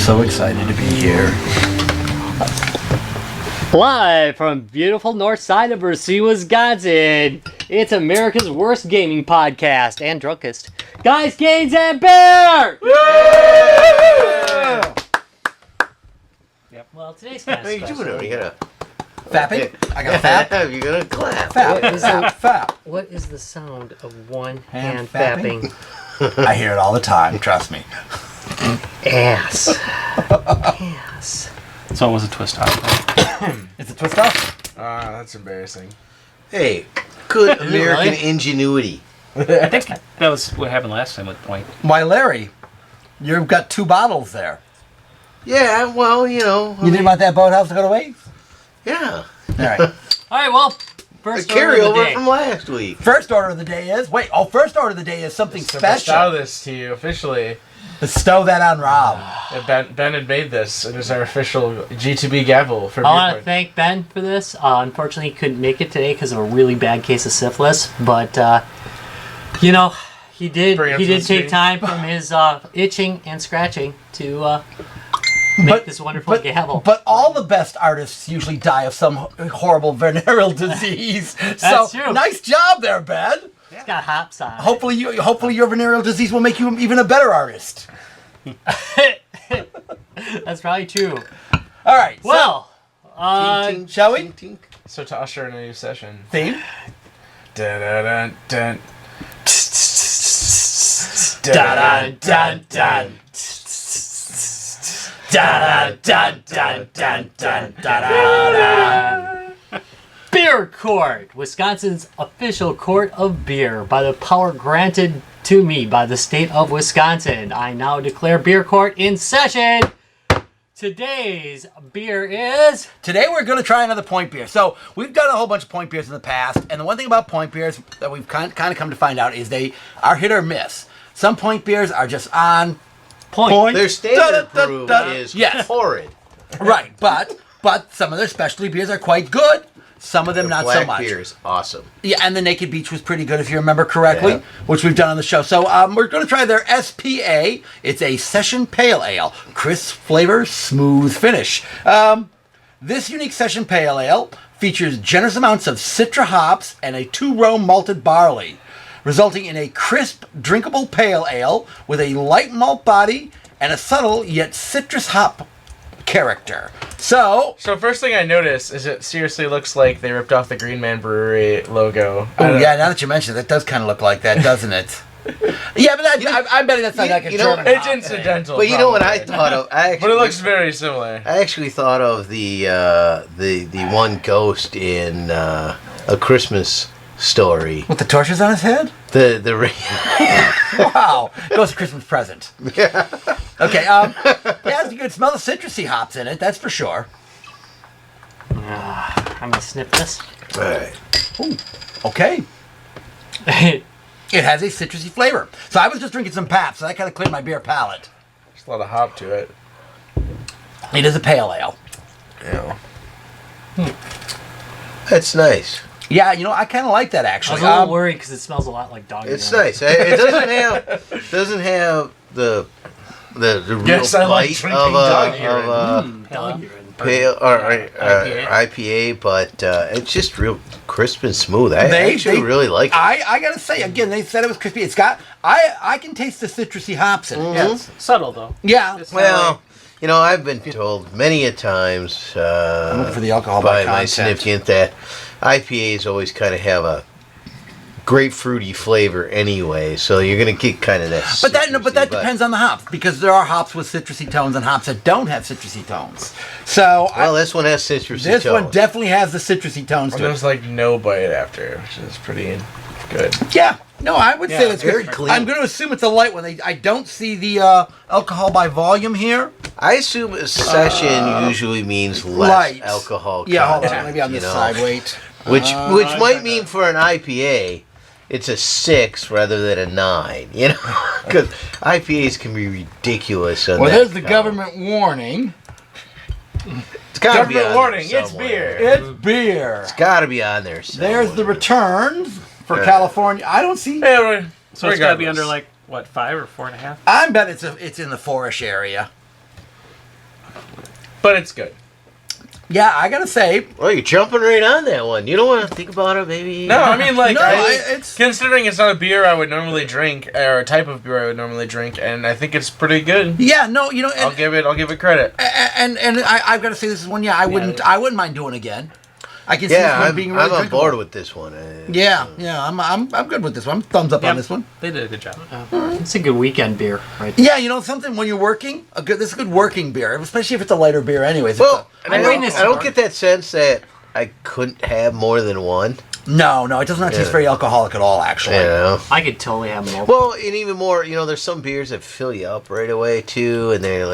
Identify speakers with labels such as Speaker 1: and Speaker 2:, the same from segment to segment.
Speaker 1: so excited to be here.
Speaker 2: Live from beautiful north side of Racine, Wisconsin, it's America's worst gaming podcast and drunkest. Guys, Gaines, and Bear!
Speaker 1: Yeah!
Speaker 2: Yep. Well, today's kind of
Speaker 3: What are you
Speaker 2: special.
Speaker 3: doing? You gotta
Speaker 1: Fapping? I got a fap.
Speaker 3: You're gonna clap.
Speaker 1: Fap.
Speaker 2: What is
Speaker 1: Fap.
Speaker 2: What is the sound of one
Speaker 1: Hand
Speaker 2: hand
Speaker 1: fapping?
Speaker 2: fapping?
Speaker 1: I hear it all the time, trust me.
Speaker 2: Ass. Ass.
Speaker 4: So it was a twist off.
Speaker 1: It's a twist off?
Speaker 5: That's embarrassing.
Speaker 3: Hey, good
Speaker 2: Is it
Speaker 3: American
Speaker 2: really?
Speaker 3: ingenuity.
Speaker 4: I think that was what happened last time with Point.
Speaker 1: Why, Larry, you've got 2 bottles there.
Speaker 3: Yeah, well, you know.
Speaker 1: You didn't want that boathouse to go to waste?
Speaker 3: Yeah.
Speaker 1: All right.
Speaker 2: All right, well,
Speaker 3: A
Speaker 2: first order of the
Speaker 3: carryover
Speaker 2: day.
Speaker 3: from last week.
Speaker 1: First order of the day is, first order of the day is something
Speaker 5: So
Speaker 1: special.
Speaker 5: bestow this to you officially.
Speaker 1: Bestow that on Rob.
Speaker 5: Ben had made this. It is our official G2B gavel for
Speaker 2: I want to
Speaker 5: Viewpoint.
Speaker 2: thank Ben for this. Unfortunately, he couldn't make it today because of a really bad case of syphilis. But you know, he did
Speaker 5: Bring up
Speaker 2: take
Speaker 5: to the screen.
Speaker 2: time from his itching and scratching to make this wonderful gavel.
Speaker 1: But all the best artists usually die of some horrible venereal disease.
Speaker 2: That's true.
Speaker 1: Nice job there, Ben.
Speaker 2: It's got hops on. it.
Speaker 1: Hopefully your venereal disease will make you even a better artist.
Speaker 2: That's probably true.
Speaker 1: All right.
Speaker 2: Well,
Speaker 3: Tink, tink,
Speaker 1: shall we?
Speaker 3: tink, tink.
Speaker 5: So to usher in a new session.
Speaker 1: Theme.
Speaker 5: Dun, dun, dun, dun.
Speaker 2: dun dun dun. Dun dun dun dun dun dun. Beer Court, Wisconsin's official court of beer, by the power granted to me by the state of Wisconsin. I now declare Beer Court in session. Today's beer is...
Speaker 1: Today we're going to try another point beer. So we've done a whole bunch of point beers in the past, and the one thing about point beers that we've kind of come to find out is they are hit or miss. Some point beers are just on point.
Speaker 3: Their standard
Speaker 1: Da, da,
Speaker 3: brew
Speaker 1: da, da.
Speaker 3: is
Speaker 1: Yes.
Speaker 3: horrid.
Speaker 1: Right, but some of their specialty beers are quite good. Some of them not
Speaker 3: Black
Speaker 1: so much.
Speaker 3: beer is awesome.
Speaker 1: Yeah, and the Naked Beach was pretty good if you remember correctly,
Speaker 3: Yeah.
Speaker 1: which we've done on the show. So we're going to try their SPA. It's a Session Pale Ale. Crisp flavor, smooth finish. This unique Session Pale Ale features generous amounts of Citra hops and a 2-row malted barley, resulting in a crisp, drinkable pale ale with a light malt body and a subtle yet citrus hop character. So
Speaker 5: First thing I noticed is it seriously looks like they ripped off the Green Man Brewery logo.
Speaker 1: oh yeah, now that you mention it, that does kind of look like that, doesn't it? Yeah, but I'm betting that's not like a
Speaker 3: you know,
Speaker 1: German
Speaker 5: It's
Speaker 1: hop
Speaker 5: incidental.
Speaker 3: But you know what I
Speaker 5: probably.
Speaker 3: thought of?
Speaker 5: But it looks very similar.
Speaker 3: I actually thought of the one ghost in A Christmas Story.
Speaker 1: with the torches on his head. Wow, goes a Christmas present.
Speaker 3: Yeah.
Speaker 1: Okay, yeah, you can smell the citrusy hops in it. That's for sure.
Speaker 2: I'm gonna sniff this.
Speaker 3: All right.
Speaker 1: Okay, it has a citrusy flavor. So I was just drinking some pap, so that kind of cleared my beer palate.
Speaker 5: There's a lot of hop to it.
Speaker 1: It is a pale ale.
Speaker 5: Yeah.
Speaker 3: That's nice.
Speaker 1: Yeah, you know, I kind of like that
Speaker 2: I
Speaker 1: actually.
Speaker 2: was a little worried because it smells a lot like dog
Speaker 3: It's
Speaker 2: urine.
Speaker 3: nice. It doesn't have the real
Speaker 5: Yes, I like
Speaker 3: bite
Speaker 5: drinking
Speaker 3: of
Speaker 5: dog
Speaker 3: a
Speaker 5: urine.
Speaker 2: Dog urine.
Speaker 3: pale or
Speaker 4: IPA.
Speaker 3: IPA, but it's just real crisp and smooth. I
Speaker 1: They-
Speaker 3: actually
Speaker 1: they-
Speaker 3: really like it.
Speaker 1: I gotta say again, they said it was crispy. It's got I can taste the citrusy hops in it.
Speaker 3: Mm-hmm.
Speaker 1: Yes.
Speaker 4: Subtle though.
Speaker 1: Yeah.
Speaker 4: It's not
Speaker 3: Well, you know, I've been told many a times
Speaker 1: I'm looking for the alcohol by
Speaker 3: by my
Speaker 1: content.
Speaker 3: significant that IPAs always kind of have a grapefruity flavor anyway, so you're gonna get kind of that.
Speaker 1: But that
Speaker 3: citrusy,
Speaker 1: depends on the hops because there are hops with citrusy tones and hops that don't have citrusy tones. So
Speaker 3: Well, this one has citrusy
Speaker 1: this
Speaker 3: tones.
Speaker 1: one definitely has the citrusy tones
Speaker 5: Well,
Speaker 1: to it.
Speaker 5: there's like no bite after, which is pretty good.
Speaker 1: Yeah, no, I would say that's
Speaker 3: very
Speaker 1: good.
Speaker 3: clean.
Speaker 1: I'm going to assume it's a light one. I don't see the alcohol by volume here.
Speaker 3: I assume a session usually means less
Speaker 1: Light.
Speaker 3: alcohol
Speaker 1: Yeah, hold
Speaker 3: content.
Speaker 1: on, maybe on
Speaker 3: you
Speaker 1: this
Speaker 3: know,
Speaker 1: side. Wait.
Speaker 3: which might mean for an IPA, it's a 6 rather than a 9. You know, because IPAs can be ridiculous. On
Speaker 1: Well,
Speaker 3: that
Speaker 1: there's the
Speaker 3: count.
Speaker 1: government warning.
Speaker 3: It's gotta be
Speaker 5: Government
Speaker 3: on
Speaker 5: warning,
Speaker 3: there
Speaker 5: it's
Speaker 3: somewhere.
Speaker 5: beer.
Speaker 1: It's beer.
Speaker 3: It's gotta be on there.
Speaker 1: There's the
Speaker 3: somewhere.
Speaker 1: returns for
Speaker 3: Yeah.
Speaker 1: California. I don't see.
Speaker 5: Yeah, right.
Speaker 4: So it's got to be
Speaker 5: Regardless.
Speaker 4: under like what 5 or 4.5.
Speaker 1: I bet it's in the 4-ish area.
Speaker 5: but it's good.
Speaker 1: Yeah, I gotta say,
Speaker 3: Well, you're jumping right on that one. You don't want to think about it, maybe?
Speaker 5: No, I mean, like,
Speaker 1: No, it's-
Speaker 5: considering it's not a beer I would normally drink, or a type of beer I would normally drink, and I think it's pretty good.
Speaker 1: yeah, no, you know,
Speaker 5: I'll give it credit.
Speaker 1: and I've got to say this is one. Yeah, I wouldn't mind doing again. I can see this
Speaker 3: Yeah,
Speaker 1: one
Speaker 3: I'm,
Speaker 1: being really
Speaker 3: I'm on
Speaker 1: drinkable.
Speaker 3: board with this one.
Speaker 1: Yeah, I'm good with this one. Thumbs up on this one.
Speaker 4: They did a good job.
Speaker 2: It's a good weekend beer, right? there.
Speaker 1: Yeah, you know something, when you're working, this is a good working beer, especially if it's a lighter beer. Anyways,
Speaker 3: Well,
Speaker 1: it's
Speaker 2: I'm reading this
Speaker 3: I don't
Speaker 2: part.
Speaker 3: get that sense that I couldn't have more than one.
Speaker 1: no, it does not taste
Speaker 3: Yeah.
Speaker 1: very alcoholic at all. Actually,
Speaker 3: You know?
Speaker 2: I could totally have them all.
Speaker 3: Well, and even more, there's some beers that fill you up right away too, and they're,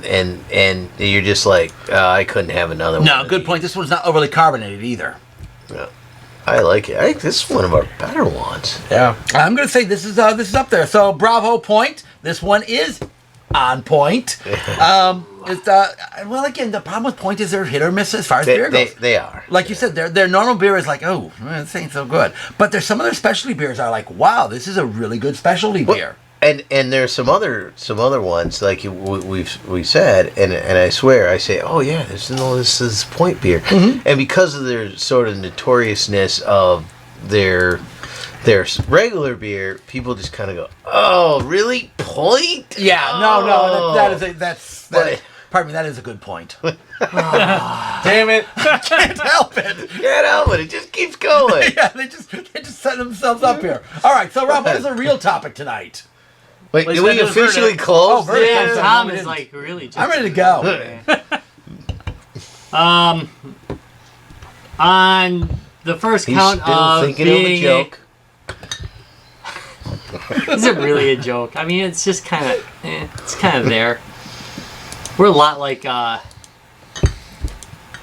Speaker 3: and you're just like, I couldn't have another one.
Speaker 1: no,
Speaker 3: of
Speaker 1: good
Speaker 3: these.
Speaker 1: point. This one's not overly carbonated either.
Speaker 3: Yeah. I like it. I think this is one of our better ones.
Speaker 5: Yeah.
Speaker 1: I'm gonna say this is up there. So bravo point. This one is on point. It's well, again, the problem with point is they're hit or miss as far as beer goes.
Speaker 3: They are.
Speaker 1: Like you said, their normal beer is like, oh, this ain't so good. But there's some of their specialty beers are like, wow, this is a really good specialty beer.
Speaker 3: And there's some other ones like we said, and I swear I say, oh yeah, this is point beer, and because of their sort of notoriousness of their regular beer, people just kind of go, oh really, point?
Speaker 1: Yeah,
Speaker 3: Oh.
Speaker 1: pardon me, that is a good point.
Speaker 5: Damn it.
Speaker 1: Can't help it.
Speaker 3: Get out of it. It just keeps going.
Speaker 1: Yeah, they just set themselves up here. All right, so Rob, what is the real topic tonight?
Speaker 3: Wait,
Speaker 4: Well,
Speaker 3: did
Speaker 4: he's
Speaker 3: we
Speaker 4: gonna do
Speaker 3: officially
Speaker 4: verdict.
Speaker 3: close?
Speaker 1: verdict.
Speaker 2: Yeah,
Speaker 1: Yeah,
Speaker 2: Tom
Speaker 1: we
Speaker 2: is
Speaker 1: didn't.
Speaker 2: like really. Just,
Speaker 1: I'm ready to go.
Speaker 2: On the first
Speaker 3: He's
Speaker 2: count
Speaker 3: still
Speaker 2: of
Speaker 3: thinking of a
Speaker 2: being
Speaker 3: joke.
Speaker 2: Is it really a joke? I mean, it's just kind of, it's kind of there. We're a lot like a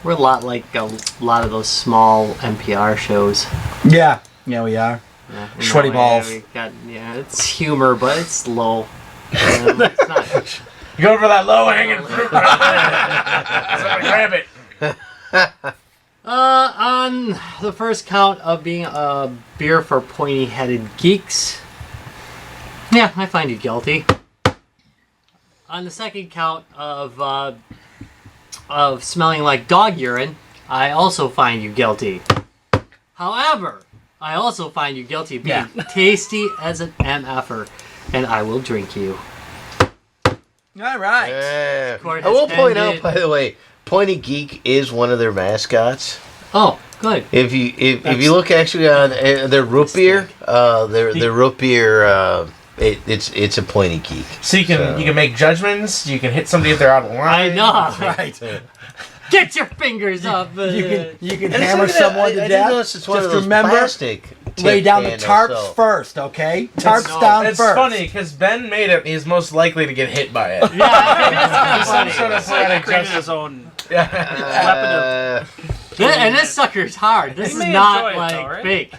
Speaker 2: lot of those small NPR shows.
Speaker 1: Yeah, we are.
Speaker 2: Yeah, in
Speaker 1: Sweaty
Speaker 2: that way,
Speaker 1: balls.
Speaker 2: we got, it's humor, but it's low. It's not,
Speaker 5: Go for that low hanging fruit right there. So I'm gonna grab it.
Speaker 2: on the first count of being a beer for pointy-headed geeks, yeah, I find you guilty. On the second count of smelling like dog urine, I also find you guilty. However, I also find you guilty of being tasty as an MFer, and I will drink you.
Speaker 1: All right.
Speaker 3: Yeah.
Speaker 2: Court
Speaker 3: I will
Speaker 2: has
Speaker 3: point out,
Speaker 2: ended.
Speaker 3: by the way, Pointy Geek is one of their mascots.
Speaker 2: Oh, good.
Speaker 3: If you look actually on their root beer, their root beer, it's a Pointy Geek.
Speaker 5: So you can make judgments. You can hit somebody if they're out of line.
Speaker 2: I know.
Speaker 1: Right.
Speaker 2: Get your fingers up.
Speaker 1: You can
Speaker 3: And
Speaker 1: hammer
Speaker 3: it's not
Speaker 1: someone
Speaker 3: even-
Speaker 1: to
Speaker 3: I
Speaker 1: death.
Speaker 3: didn't notice it's one
Speaker 1: Just
Speaker 3: of those
Speaker 1: remember,
Speaker 3: plastic
Speaker 1: lay
Speaker 3: tip
Speaker 1: down the
Speaker 3: handles,
Speaker 1: tarps
Speaker 3: so-
Speaker 1: first, okay? Tarps
Speaker 2: no,
Speaker 1: down
Speaker 5: It's
Speaker 1: first.
Speaker 5: funny because Ben made it. And he's most likely to get hit by it.
Speaker 2: Yeah,
Speaker 5: Some sort of poetic
Speaker 4: Created
Speaker 5: justice.
Speaker 4: his own
Speaker 3: Uh,
Speaker 2: and this sucker's hard. This
Speaker 4: He
Speaker 2: is
Speaker 4: may
Speaker 2: not
Speaker 4: enjoy it,
Speaker 2: like
Speaker 4: though, right?
Speaker 2: fake.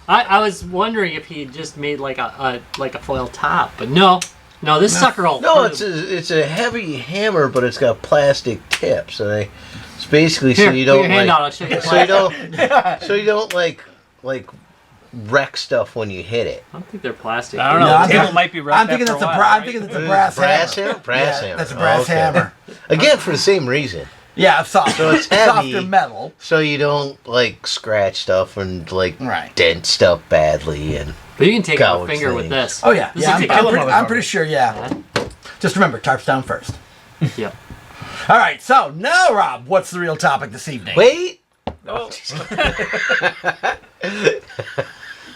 Speaker 2: I was wondering if he just made like a foil top, but no, this sucker will.
Speaker 3: no,
Speaker 2: hurt
Speaker 3: it's a heavy hammer, but it's got plastic tips, and it's basically
Speaker 2: Here,
Speaker 3: so you
Speaker 2: put
Speaker 3: don't
Speaker 2: your hand
Speaker 3: like,
Speaker 2: out. I'll show you.
Speaker 3: so you don't like wreck stuff when you hit it.
Speaker 2: I don't think they're plastic.
Speaker 4: I don't know.
Speaker 1: No,
Speaker 4: the
Speaker 1: I'm
Speaker 4: table
Speaker 1: thinking-
Speaker 4: might be wrecked
Speaker 1: I'm thinking
Speaker 4: after
Speaker 1: that's
Speaker 4: a
Speaker 1: a
Speaker 4: while,
Speaker 1: I'm thinking that's a brass hammer.
Speaker 3: Brass
Speaker 1: Yeah,
Speaker 3: hammer.
Speaker 1: that's a brass
Speaker 3: Okay.
Speaker 1: hammer.
Speaker 3: Again, for the same reason.
Speaker 1: Yeah, it's soft.
Speaker 3: So it's
Speaker 1: softer
Speaker 3: heavy.
Speaker 1: metal.
Speaker 3: So you don't like scratch stuff and like
Speaker 1: Right.
Speaker 3: dent stuff badly and
Speaker 2: But you can take out a
Speaker 3: Gouge
Speaker 2: finger with
Speaker 3: things.
Speaker 2: this.
Speaker 1: Oh yeah,
Speaker 2: This
Speaker 1: yeah.
Speaker 2: will take
Speaker 1: I'm
Speaker 2: out-
Speaker 1: pretty sure. Yeah. Just remember, tarps down first.
Speaker 2: Yep.
Speaker 1: All right. So now, Rob, what's the real topic this evening?
Speaker 3: wait.
Speaker 4: Oh,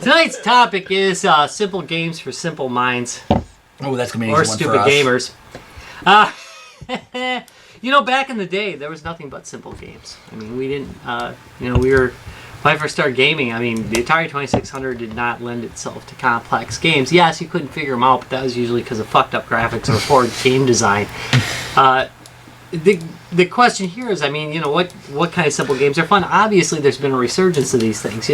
Speaker 2: Tonight's topic is simple games for simple minds
Speaker 1: Oh, that's gonna be an
Speaker 2: or
Speaker 1: easy one
Speaker 2: stupid
Speaker 1: for us.
Speaker 2: gamers. Back in the day, there was nothing but simple games. I mean, we didn't. We were. When I first started gaming, I mean, the Atari 2600 did not lend itself to complex games. Yes, you couldn't figure them out, but that was usually because of fucked up graphics or poor game design. The question here is, I mean, what kind of simple games are fun? Obviously, there's been a resurgence of these things.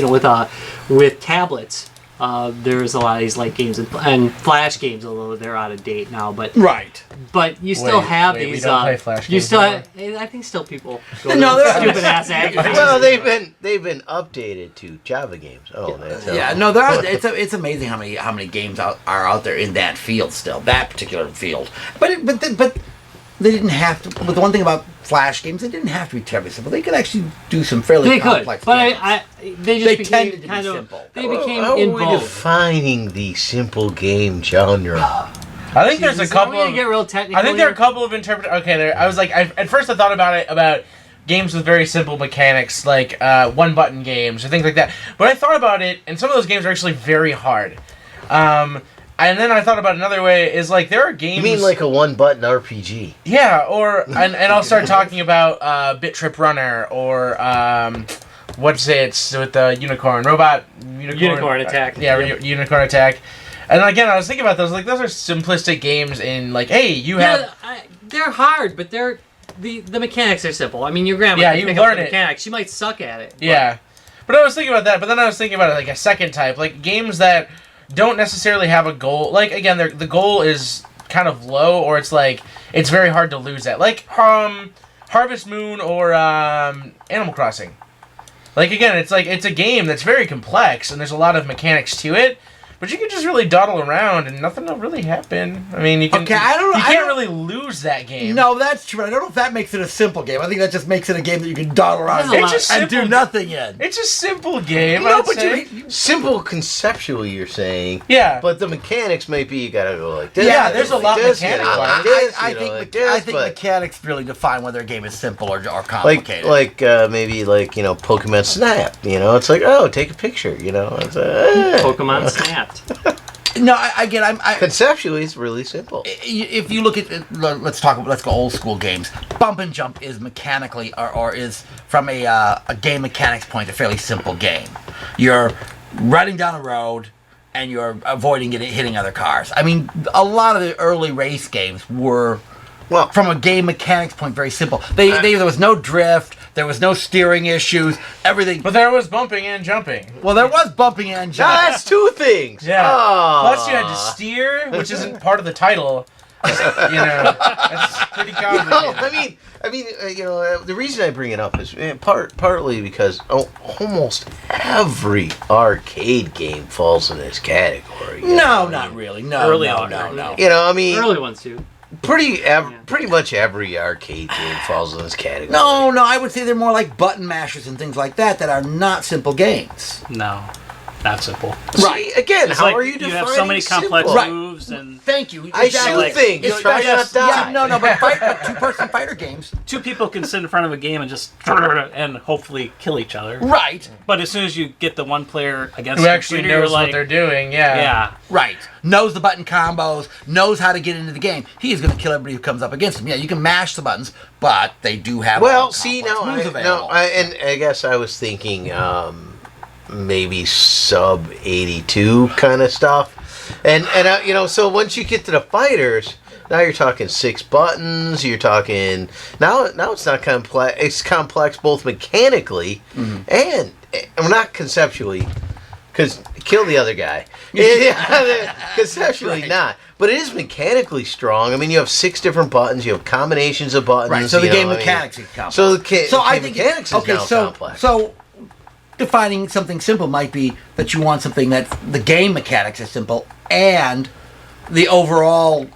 Speaker 2: With tablets, there's a lot of these light games and flash games, although they're out of date now. But you still have
Speaker 5: wait, we
Speaker 2: these.
Speaker 5: don't play flash
Speaker 2: you
Speaker 5: games
Speaker 2: still,
Speaker 5: anymore?
Speaker 2: I think still people go
Speaker 1: No,
Speaker 2: to
Speaker 1: they're-
Speaker 2: stupid ass activities.
Speaker 3: Well, they've been updated to Java games. Oh, that's
Speaker 1: Yeah, no, there are, it's amazing how many games are out there in that field still, that particular field. But they didn't have to. But the one thing about Flash games, they didn't have to be terribly simple. They could actually do some fairly
Speaker 2: They could,
Speaker 1: complex
Speaker 2: but
Speaker 1: games.
Speaker 2: they just
Speaker 1: They
Speaker 2: became
Speaker 1: tended to be
Speaker 2: kind of
Speaker 1: simple.
Speaker 2: they became
Speaker 3: How
Speaker 2: in
Speaker 3: are we
Speaker 2: vogue.
Speaker 3: defining the simple game genre?
Speaker 5: I think there's a
Speaker 2: Jesus,
Speaker 5: couple
Speaker 2: are we gonna
Speaker 5: of.
Speaker 2: get real technical.
Speaker 5: I think there are a
Speaker 2: here?
Speaker 5: couple of Okay, there. I was like, at first I thought about games with very simple mechanics, like one-button games or things like that. But I thought about it, and some of those games are actually very hard. And then I thought about another way is like there are games.
Speaker 3: You mean like a one-button RPG?
Speaker 5: Yeah, or and I'll start talking about Bit Trip Runner or what's it with the unicorn
Speaker 2: Attack.
Speaker 5: Yeah, Unicorn Attack. And again, I was thinking about those. Like those are simplistic games in like, hey, you have.
Speaker 2: They're hard, but they're the mechanics are simple. I mean, your grandma
Speaker 5: Yeah,
Speaker 2: can
Speaker 5: you
Speaker 2: pick
Speaker 5: learn
Speaker 2: up the
Speaker 5: it.
Speaker 2: mechanics. She might suck at it.
Speaker 5: Yeah, but I was thinking about that. But then I was thinking about it like a second type, like games that don't necessarily have a goal. Like again, the goal is kind of low, or it's like it's very hard to lose at. Like Harvest Moon or Animal Crossing. Like again, it's a game that's very complex and there's a lot of mechanics to it. But you can just really dawdle around and nothing will really happen. I mean, you can.
Speaker 1: Okay, I don't know.
Speaker 5: You
Speaker 1: I
Speaker 5: can't
Speaker 1: don't-
Speaker 5: really lose that game.
Speaker 1: No, that's true. I don't know if that makes it a simple game. I think that just makes it a game that you can dawdle around
Speaker 2: There's a lot-
Speaker 5: just
Speaker 1: and do
Speaker 5: simple.
Speaker 1: nothing in.
Speaker 5: It's a simple game.
Speaker 1: No,
Speaker 5: I'd
Speaker 1: but
Speaker 5: say.
Speaker 3: Simple conceptually, you're saying.
Speaker 5: Yeah.
Speaker 3: But the mechanics might be you gotta go like this.
Speaker 1: Yeah,
Speaker 5: there's a
Speaker 3: like
Speaker 5: lot
Speaker 3: this,
Speaker 5: mechanic
Speaker 3: you know,
Speaker 5: wise.
Speaker 3: like this,
Speaker 1: I
Speaker 3: you know,
Speaker 1: think
Speaker 3: like
Speaker 1: I
Speaker 3: this,
Speaker 1: think
Speaker 3: but
Speaker 1: mechanics really define whether a game is simple or
Speaker 3: like
Speaker 1: complicated.
Speaker 3: maybe like Pokemon Snap. It's like take a picture. It's
Speaker 2: Pokemon snapped.
Speaker 1: no, I'm
Speaker 3: conceptually it's really simple.
Speaker 1: if you look at let's go old school games. Bump and Jump is mechanically or is from a game mechanics point a fairly simple game. You're riding down a road and you're avoiding hitting other cars. I mean, a lot of the early race games were
Speaker 3: Well,
Speaker 1: from a game mechanics point very simple. There was no drift, there was no steering issues, everything.
Speaker 5: But there was bumping and jumping.
Speaker 1: Well, there was bumping and
Speaker 3: no,
Speaker 1: jumping.
Speaker 3: that's two things.
Speaker 5: Yeah.
Speaker 3: Oh.
Speaker 5: Plus, you had to steer, which isn't part of the title. That's pretty complicated.
Speaker 3: The reason I bring it up is partly because almost every arcade game falls in this category.
Speaker 1: No, not really. No,
Speaker 2: Early
Speaker 1: no,
Speaker 2: on.
Speaker 1: no, no.
Speaker 2: Early ones too.
Speaker 3: Pretty much every arcade game falls in this category.
Speaker 1: No, I would say they're more like button mashers and things like that are not simple games.
Speaker 4: No, not simple.
Speaker 3: Right. Again,
Speaker 4: It's
Speaker 3: how
Speaker 4: like
Speaker 3: are you
Speaker 4: you
Speaker 3: defining
Speaker 4: have so many complex
Speaker 3: simple?
Speaker 1: Right.
Speaker 4: moves and
Speaker 1: Thank you.
Speaker 3: I
Speaker 1: Exactly.
Speaker 3: shoot things.
Speaker 1: It's
Speaker 3: Try not to die.
Speaker 1: Yeah, no, but two-person fighter games.
Speaker 4: two people can sit in front of a game and just and hopefully kill each other.
Speaker 1: Right,
Speaker 4: But as soon as you get the one player against
Speaker 5: Who
Speaker 4: the
Speaker 5: actually
Speaker 4: computer,
Speaker 5: knows
Speaker 4: you're like,
Speaker 5: what they're doing, yeah.
Speaker 4: yeah.
Speaker 1: right. Knows the button combos, knows how to get into the game. He is going to kill everybody who comes up against him. Yeah, you can mash the buttons, but they do have
Speaker 3: Well,
Speaker 1: all
Speaker 3: see,
Speaker 1: complex
Speaker 3: now,
Speaker 1: moves available.
Speaker 3: and I guess I was thinking maybe sub 82 kind of stuff. And so once you get to the fighters, now you're talking 6 buttons, you're talking now it's not complex, it's complex both mechanically and well, not conceptually, because kill the other guy. Conceptually
Speaker 1: Right.
Speaker 3: not, but it is mechanically strong. I mean, you have 6 different buttons, you have combinations of buttons.
Speaker 1: Right, so the
Speaker 3: you
Speaker 1: game
Speaker 3: know, I mean,
Speaker 1: mechanics is complex.
Speaker 3: So the
Speaker 1: I
Speaker 3: game
Speaker 1: think
Speaker 3: mechanics is now complex.
Speaker 1: So defining something simple might be that you want something that the game mechanics is simple and the overall